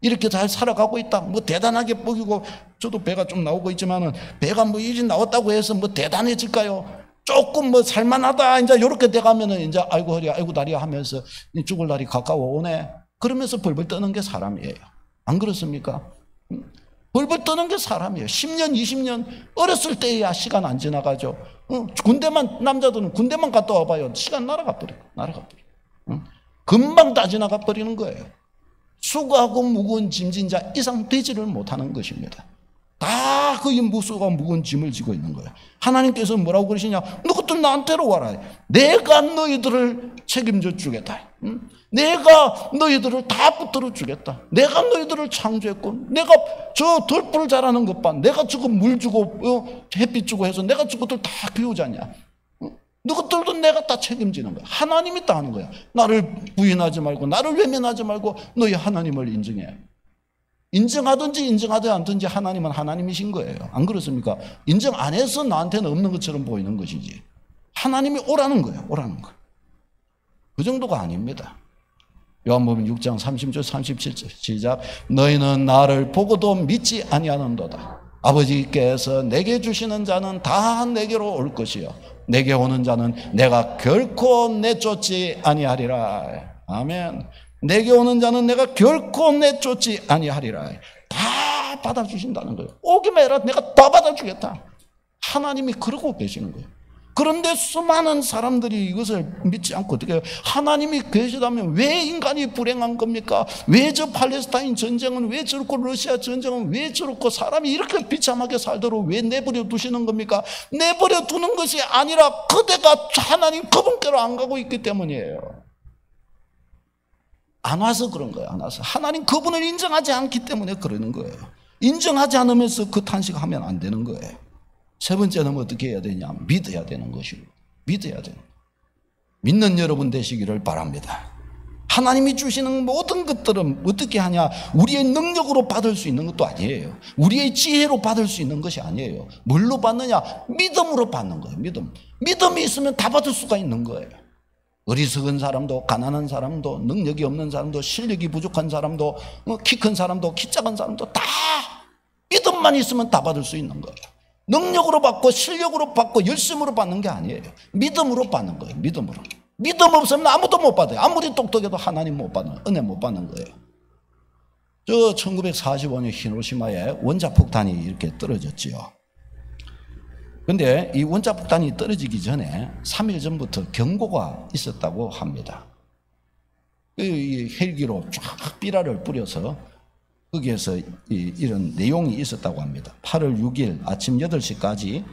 이렇게 잘 살아가고 있다. 뭐 대단하게 뻐기고 저도 배가 좀 나오고 있지만은 배가 뭐 일이 나왔다고 해서 뭐 대단해질까요? 조금 뭐 살만하다 이제 이렇게 돼가면은 이제 아이고 허리 아이고 다리야 하면서 죽을 날이 가까워 오네. 그러면서 벌벌 떠는 게 사람이에요. 안 그렇습니까? 벌벌 떠는 게 사람이에요. 10년, 20년 어렸을 때야 시간 안 지나가죠. 군대만 남자들은 군대만 갔다 와봐요. 시간 날아가 버려요. 금방 다 지나가 버리는 거예요. 수고하고 무거운 짐진 자 이상 되지를 못하는 것입니다. 다 그 무수가 무거운 짐을 지고 있는 거예요. 하나님께서 뭐라고 그러시냐? 너희들 나한테로 와라. 내가 너희들을 책임져 주겠다. 내가 너희들을 다 붙들어 주겠다. 내가 너희들을 창조했고 내가 저 덜불 자라는 것 봐. 내가 저거 물 주고 햇빛 주고 해서 내가 저것들 다 키우잖냐. 너희들도 내가 다 책임지는 거야. 하나님이 다 하는 거야. 나를 부인하지 말고 나를 외면하지 말고 너희 하나님을 인정해. 인정하든지 인정하지 않든지 하나님은 하나님이신 거예요. 안 그렇습니까? 인정 안 해서 나한테는 없는 것처럼 보이는 것이지. 하나님이 오라는 거예요. 오라는 거. 그 정도가 아닙니다. 요한복음 6장 30절 37절 시작. 너희는 나를 보고도 믿지 아니하는도다. 아버지께서 내게 주시는 자는 다 내게로 올 것이요 내게 오는 자는 내가 결코 내쫓지 아니하리라. 아멘. 내게 오는 자는 내가 결코 내쫓지 아니하리라. 다 받아주신다는 거예요. 오기만 해라. 내가 다 받아주겠다. 하나님이 그러고 계시는 거예요. 그런데 수많은 사람들이 이것을 믿지 않고 어떻게 해요? 하나님이 계시다면 왜 인간이 불행한 겁니까? 왜 저 팔레스타인 전쟁은 왜 저렇고 러시아 전쟁은 왜 저렇고 사람이 이렇게 비참하게 살도록 왜 내버려 두시는 겁니까? 내버려 두는 것이 아니라 그대가 하나님 그분께로 안 가고 있기 때문이에요. 안 와서 그런 거예요. 안 와서. 하나님 그분을 인정하지 않기 때문에 그러는 거예요. 인정하지 않으면서 그 탄식하면 안 되는 거예요. 세 번째는 어떻게 해야 되냐? 믿어야 되는 것이고. 믿어야 되는 거예요. 믿는 여러분 되시기를 바랍니다. 하나님이 주시는 모든 것들은 어떻게 하냐? 우리의 능력으로 받을 수 있는 것도 아니에요. 우리의 지혜로 받을 수 있는 것이 아니에요. 뭘로 받느냐? 믿음으로 받는 거예요. 믿음이 있으면 다 받을 수가 있는 거예요. 어리석은 사람도 가난한 사람도 능력이 없는 사람도 실력이 부족한 사람도 키 큰 사람도 키 작은 사람도 다 믿음만 있으면 다 받을 수 있는 거예요. 능력으로 받고 실력으로 받고 열심으로 받는 게 아니에요. 믿음으로 받는 거예요. 믿음으로. 믿음 없으면 아무도 못 받아요. 아무리 똑똑해도 하나님 못 받는, 은혜 못 받는 거예요. 저 1945년 히로시마에 원자폭탄이 이렇게 떨어졌지요. 근데 이 원자폭탄이 떨어지기 전에 3일 전부터 경고가 있었다고 합니다. 이 헬기로 쫙 삐라를 뿌려서 거기에서 이런 내용이 있었다고 합니다. 8월 6일 아침 8시까지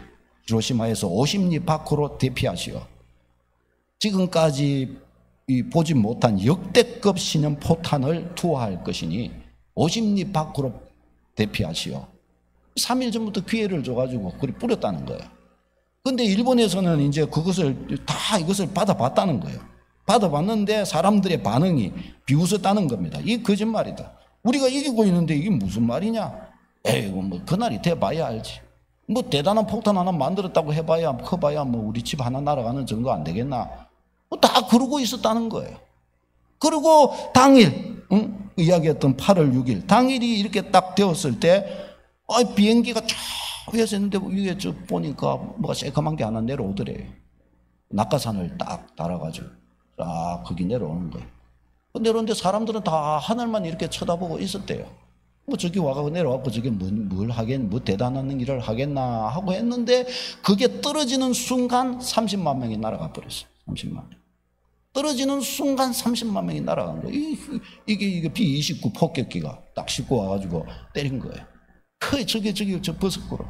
히로시마에서 50리 밖으로 대피하시오. 지금까지 보지 못한 역대급 신형 포탄을 투하할 것이니 50리 밖으로 대피하시오. 3일 전부터 기회를 줘가지고 그리 뿌렸다는 거예요. 근데 일본에서는 이제 이것을 받아봤다는 거예요. 받아봤는데 사람들의 반응이 비웃었다는 겁니다. 이 거짓말이다. 우리가 이기고 있는데 이게 무슨 말이냐? 에이고, 뭐, 그날이 돼봐야 알지. 뭐, 대단한 폭탄 하나 만들었다고 해봐야, 커봐야 뭐, 우리 집 하나 날아가는 정도 안 되겠나? 뭐 다 그러고 있었다는 거예요. 그리고 당일, 이야기했던 8월 6일, 당일이 이렇게 딱 되었을 때, 비행기가 쫙 위에서 있는데, 위에 저 보니까 뭐가 새까만 게 하나 내려오더래요. 낙하산을 딱 달아가지고, 쫙 거기 내려오는 거예요. 내려오는데 사람들은 다 하늘만 이렇게 쳐다보고 있었대요. 뭐 저기 와가고 내려와고 저게 뭘 하겠나, 뭐 대단한 일을 하겠나 하고 했는데 그게 떨어지는 순간 30만 명이 날아가 버렸어요. 30만 명. 떨어지는 순간 30만 명이 날아간 거예요. 이게 B-29 폭격기가 딱 싣고 와가지고 때린 거예요. 저기 저 버섯구로.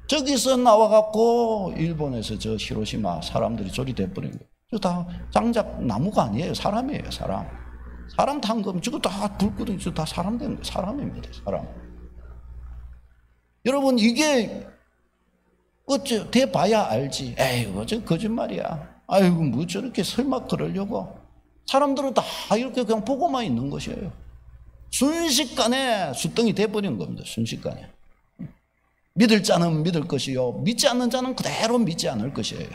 저기서 나와갖고 일본에서 저 히로시마 사람들이 저리 돼버린 거예요. 저 다 장작 나무가 아니에요. 사람이에요. 사람 탄 거면 저거 다 불거든. 저 다 사람 된 거예요. 사람입니다. 사람. 여러분 이게 어째 돼봐야 알지. 에이고 저 거짓말이야. 아이고 뭐 저렇게 설마 그러려고. 사람들은 다 이렇게 그냥 보고만 있는 것이에요. 순식간에 수덩이 돼버린 겁니다. 순식간에. 믿을 자는 믿을 것이요 믿지 않는 자는 그대로 믿지 않을 것이에요.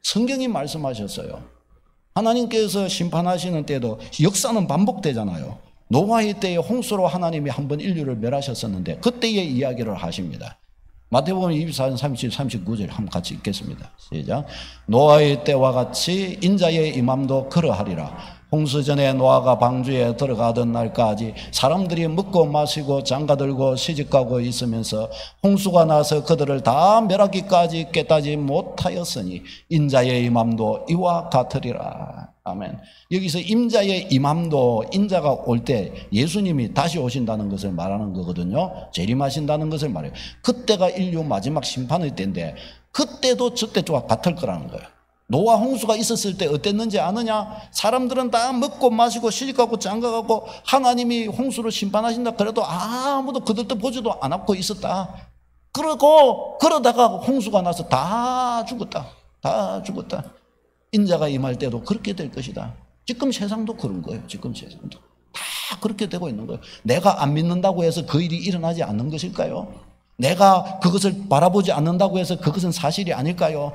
성경이 말씀하셨어요. 하나님께서 심판하시는 때도 역사는 반복되잖아요. 노아의 때에 홍수로 하나님이 한번 인류를 멸하셨었는데 그때의 이야기를 하십니다. 마태복음 24장 37, 39절 한번 같이 읽겠습니다. 시작. 노아의 때와 같이 인자의 임함도 그러하리라. 홍수전에 노아가 방주에 들어가던 날까지 사람들이 먹고 마시고 장가들고 시집가고 있으면서 홍수가 나서 그들을 다 멸하기까지 깨닫지 못하였으니 인자의 임함도 이와 같으리라. 아멘. 여기서 임자의 임함도 인자가 올 때 예수님이 다시 오신다는 것을 말하는 거거든요. 재림하신다는 것을 말해요. 그때가 인류 마지막 심판의 때인데 그때도 저때와 같을 거라는 거예요. 노아 홍수가 있었을 때 어땠는지 아느냐? 사람들은 다 먹고 마시고 시집가고 장가가고 하나님이 홍수로 심판하신다 그래도 아무도 그들도 보지도 않았고 있었다. 그러다가 홍수가 나서 다 죽었다. 인자가 임할 때도 그렇게 될 것이다. 지금 세상도 그런 거예요. 지금 세상도 다 그렇게 되고 있는 거예요. 내가 안 믿는다고 해서 그 일이 일어나지 않는 것일까요? 내가 그것을 바라보지 않는다고 해서 그것은 사실이 아닐까요?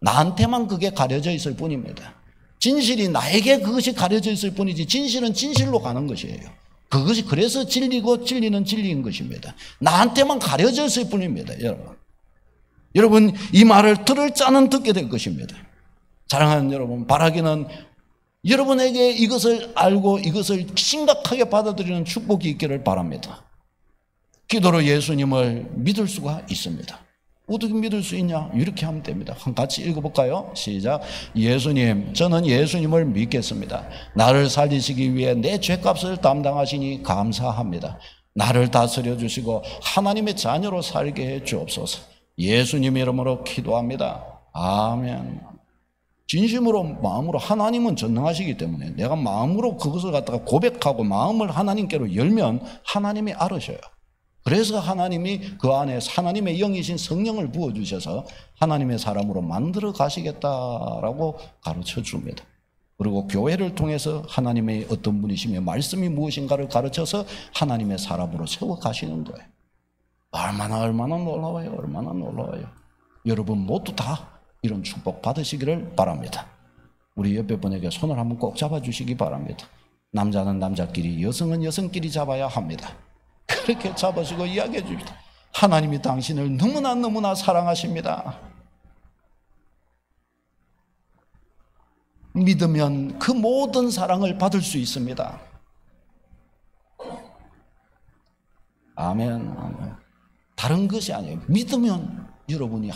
나한테만 그게 가려져 있을 뿐입니다. 진실이 나에게 그것이 가려져 있을 뿐이지 진실은 진실로 가는 것이에요. 그것이 그래서 진리고 진리는 진리인 것입니다. 나한테만 가려져 있을 뿐입니다. 여러분 이 말을 들을 자는 듣게 될 것입니다. 사랑하는 여러분, 바라기는 여러분에게 이것을 알고 이것을 심각하게 받아들이는 축복이 있기를 바랍니다. 기도로 예수님을 믿을 수가 있습니다. 어떻게 믿을 수 있냐? 이렇게 하면 됩니다. 같이 읽어볼까요? 시작. 예수님, 저는 예수님을 믿겠습니다. 나를 살리시기 위해 내 죄값을 담당하시니 감사합니다. 나를 다스려 주시고 하나님의 자녀로 살게 해 주옵소서. 예수님 이름으로 기도합니다. 아멘. 진심으로 마음으로 하나님은 전능하시기 때문에 내가 마음으로 그것을 갖다가 고백하고 마음을 하나님께로 열면 하나님이 알으셔요. 그래서 하나님이 그 안에 하나님의 영이신 성령을 부어주셔서 하나님의 사람으로 만들어 가시겠다라고 가르쳐 줍니다. 그리고 교회를 통해서 하나님의 어떤 분이시며 말씀이 무엇인가를 가르쳐서 하나님의 사람으로 세워 가시는 거예요. 얼마나 놀라워요. 얼마나 놀라워요. 여러분 모두 다 이런 축복 받으시기를 바랍니다. 우리 옆에 분에게 손을 한번 꼭 잡아주시기 바랍니다. 남자는 남자끼리, 여성은 여성끼리 잡아야 합니다. 그렇게 잡으시고 이야기해 줍니다. 하나님이 당신을 너무나 사랑하십니다. 믿으면 그 모든 사랑을 받을 수 있습니다. 아멘. 다른 것이 아니에요. 믿으면 여러분이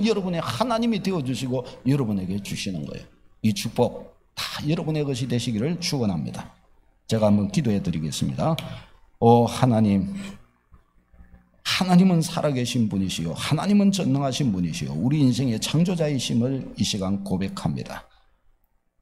여러분의 하나님이 되어주시고 여러분에게 주시는 거예요. 이 축복 다 여러분의 것이 되시기를 축원합니다. 제가 한번 기도해 드리겠습니다. 하나님, 하나님은 살아계신 분이시요 하나님은 전능하신 분이시요 우리 인생의 창조자이심을 이 시간 고백합니다.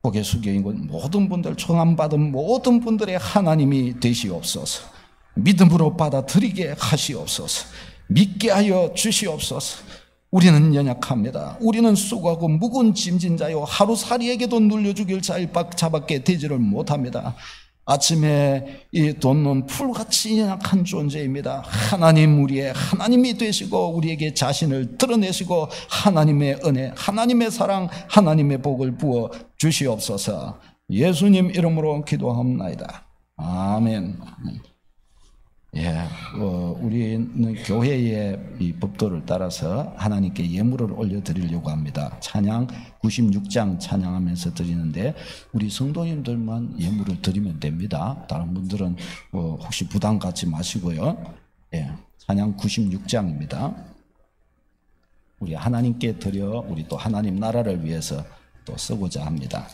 고개 숙여 있는 모든 분들, 청함받은 모든 분들의 하나님이 되시옵소서. 믿음으로 받아들이게 하시옵소서. 믿게 하여 주시옵소서. 우리는 연약합니다. 우리는 수고하고 무거운 짐진 자요 하루살이에게도 눌려죽일 자밖에 되지를 못합니다. 아침에 이 돋는 풀같이 연약한 존재입니다. 하나님, 우리의 하나님이 되시고 우리에게 자신을 드러내시고 하나님의 은혜, 하나님의 사랑, 하나님의 복을 부어 주시옵소서. 예수님 이름으로 기도합나이다. 아멘. 우리는 교회의 이 법도를 따라서 하나님께 예물을 올려드리려고 합니다. 찬양 96장 찬양하면서 드리는데 우리 성도님들만 예물을 드리면 됩니다. 다른 분들은 혹시 부담 갖지 마시고요. 찬양 96장입니다. 우리 하나님께 드려 우리 또 하나님 나라를 위해서 또 쓰고자 합니다.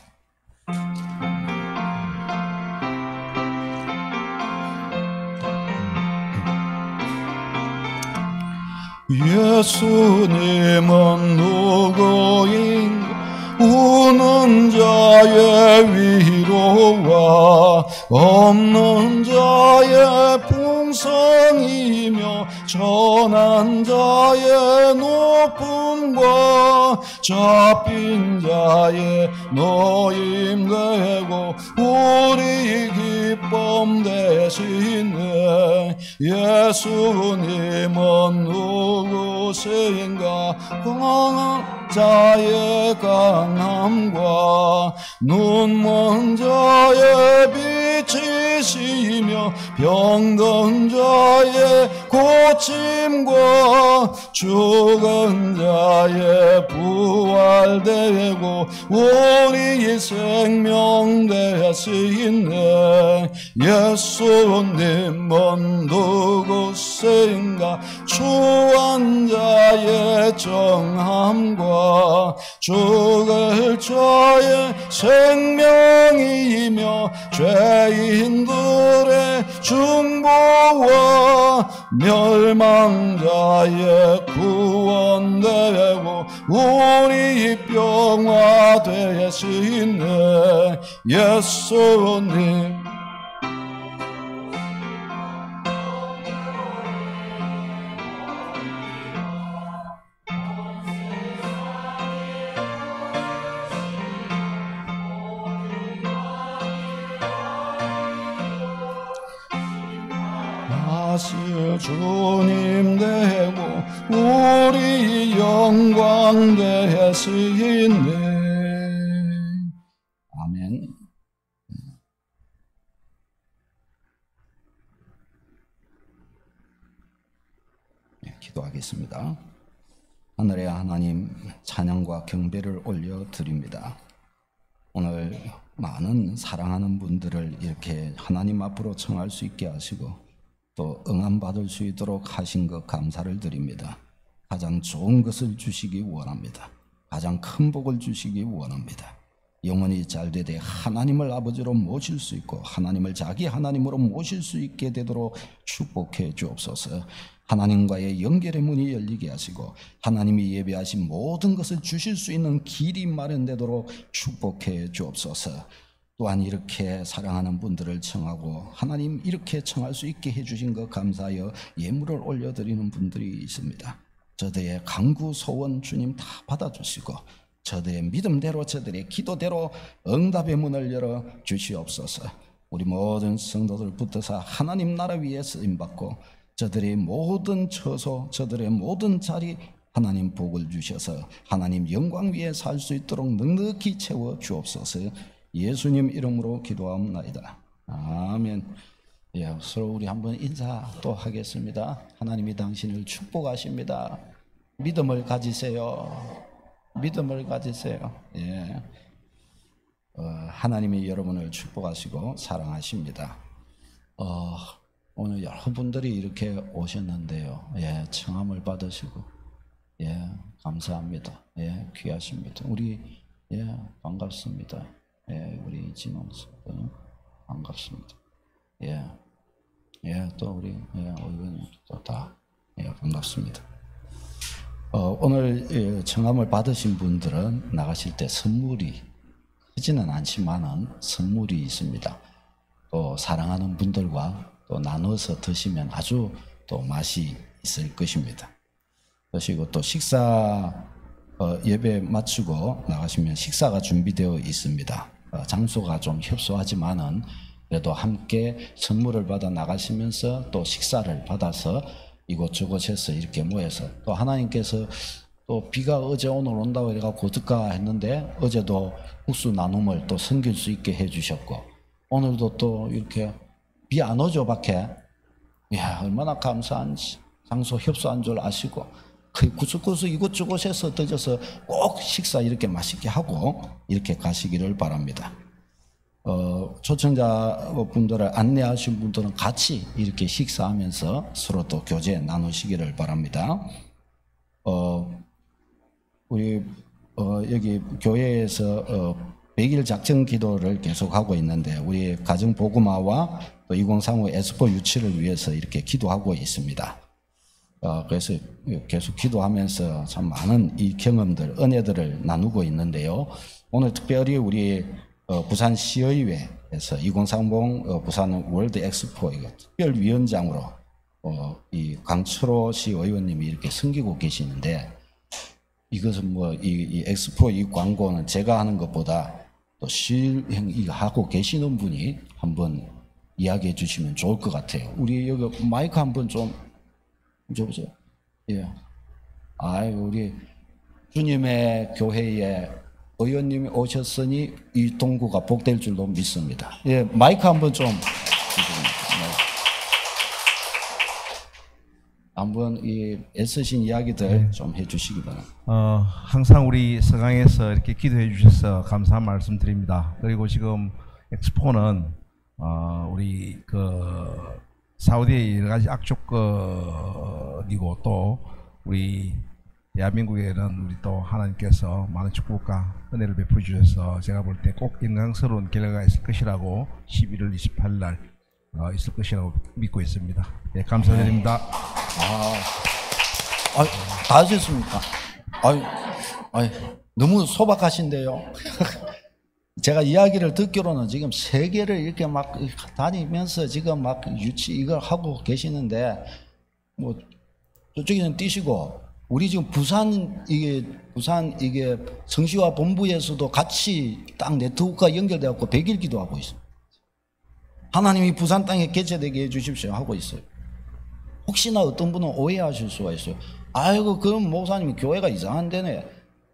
예수님은 누구인가? 우는 자의 위로와 없는 자의 풍성이며 전한 자의 높음과 잡힌 자의 노임되고 우리 기쁨 되시네. 예수님은 누구신가? 강한 자의 강함과 눈먼 자의 빛이시며 병든 자의 고침과 죽은 자의 부활되고 우리 생명 되시네. 예수님은 누구신가? 추한 자의 정함과 죽을 자의 생명이며 죄인들의 중보와 멸망자의 구원되고 우리 평화 되시네. 예수님 주님 되고 우리 영광 되시네. 아멘. 기도하겠습니다. 하늘의 하나님, 찬양과 경배를 올려드립니다. 오늘 많은 사랑하는 분들을 이렇게 하나님 앞으로 청할 수 있게 하시고 또 응함받을 수 있도록 하신 것 감사를 드립니다. 가장 좋은 것을 주시기 원합니다. 가장 큰 복을 주시기 원합니다. 영원히 잘되되 하나님을 아버지로 모실 수 있고 하나님을 자기 하나님으로 모실 수 있게 되도록 축복해 주옵소서. 하나님과의 연결의 문이 열리게 하시고 하나님이 예배하신 모든 것을 주실 수 있는 길이 마련되도록 축복해 주옵소서. 또한 이렇게 사랑하는 분들을 청하고 하나님 이렇게 청할 수 있게 해주신 것 감사하여 예물을 올려드리는 분들이 있습니다. 저들의 간구 소원 주님 다 받아주시고 저들의 믿음대로 저들의 기도대로 응답의 문을 열어 주시옵소서. 우리 모든 성도들 붙어서 하나님 나라 위에 쓰임받고 저들의 모든 처소 저들의 모든 자리 하나님 복을 주셔서 하나님 영광 위에 살 수 있도록 넉넉히 채워 주옵소서. 예수님 이름으로 기도합니다. 아멘. 서로 우리 한번 인사 또 하겠습니다. 하나님이 당신을 축복하십니다. 믿음을 가지세요. 믿음을 가지세요. 하나님이 여러분을 축복하시고 사랑하십니다. 오늘 여러분들이 이렇게 오셨는데요. 청함을 받으시고 감사합니다. 귀하십니다. 우리 반갑습니다. 예, 우리 진홍수 반갑습니다. 예, 예, 또 우리 의원님 또 다 반갑습니다. 오늘 청함을 받으신 분들은 나가실 때 선물이 크지는 않지만은 선물이 있습니다. 또 사랑하는 분들과 또 나눠서 드시면 아주 또 맛이 있을 것입니다. 그리고 또 식사 예배 마치고 나가시면 식사가 준비되어 있습니다. 장소가 좀 협소하지만은 그래도 함께 선물을 받아 나가시면서 또 식사를 받아서 이곳저곳에서 이렇게 모여서 또 하나님께서 또 비가 어제 오늘 온다고 해가지고 어떡하 했는데 어제도 국수 나눔을 또 섬길 수 있게 해주셨고 오늘도 또 이렇게 비 안 오죠 밖에. 이야 얼마나 감사한지. 장소 협소한 줄 아시고 구석구석 이곳저곳에서 드셔서 꼭 식사 이렇게 맛있게 하고 이렇게 가시기를 바랍니다. 초청자분들을 안내하신 분들은 같이 이렇게 식사하면서 서로 또 교제 나누시기를 바랍니다. 우리 여기 교회에서 100일 작정 기도를 계속하고 있는데 우리 가정보그마와 또 2035 엑스포 유치를 위해서 이렇게 기도하고 있습니다. 그래서 계속 기도하면서 참 많은 이 경험들, 은혜들을 나누고 있는데요. 오늘 특별히 우리 부산시의회에서 2030 부산 월드 엑스포 특별위원장으로 이 강철호 시의원님이 이렇게 섬기고 계시는데 이것은 뭐 이 엑스포 이 광고는 제가 하는 것보다 또 실행하고 계시는 분이 한번 이야기해 주시면 좋을 것 같아요. 우리 여기 마이크 한번 좀 줘보세요. 예. 우리 주님의 교회에 의원님이 오셨으니 이 동구가 복될 줄로 믿습니다. 예, 마이크 한번 좀 한번 이 애쓰신 이야기들 좀 해주시기 바랍니다. 항상 우리 서강에서 이렇게 기도해 주셔서 감사한 말씀 드립니다. 그리고 지금 엑스포는 우리 사우디의 여러 가지 악조건이고 또 우리 대한민국에는 우리 또 하나님께서 많은 축복과 은혜를 베풀어 주셔서 제가 볼 때 꼭 영광스러운 결과가 있을 것이라고 11월 28일 날 있을 것이라고 믿고 있습니다. 네, 감사드립니다. 다 하셨습니까? 너무 소박하신데요. 제가 이야기를 듣기로는 지금 세계를 이렇게 막 다니면서 지금 막 유치 이걸 하고 계시는데 뭐 저쪽에는 뛰시고 우리 지금 부산 이게 성시화 본부에서도 같이 딱 네트워크가 연결되어 갖고 100일 기도하고 있어요. 하나님이 부산 땅에 개최되게 해주십시오 하고 있어요. 혹시나 어떤 분은 오해하실 수가 있어요. 아이고 그럼 목사님 교회가 이상한 데네.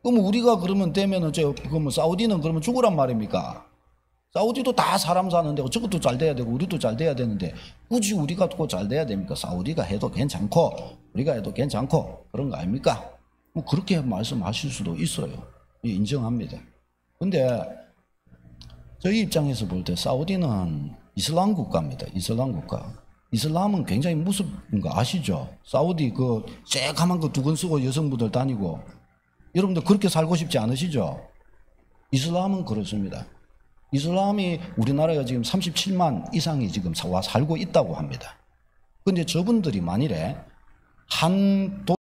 그럼 우리가 그러면 되면은 그러면 사우디는 그러면 죽으란 말입니까? 사우디도 다 사람 사는데 저것도 잘 돼야 되고 우리도 잘 돼야 되는데 굳이 우리가 꼭 잘 돼야 됩니까? 사우디가 해도 괜찮고 우리가 해도 괜찮고 그런 거 아닙니까? 뭐 그렇게 말씀하실 수도 있어요. 인정합니다. 근데 저희 입장에서 볼 때 사우디는 이슬람 국가입니다. 이슬람 국가. 이슬람은 굉장히 무섭은 거 아시죠? 사우디 쬐까만 거 두건 쓰고 여성분들 다니고 여러분들 그렇게 살고 싶지 않으시죠? 이슬람은 그렇습니다. 이슬람이 우리나라가 지금 37만 이상이 지금 와 살고 있다고 합니다. 근데 저분들이 만일에 한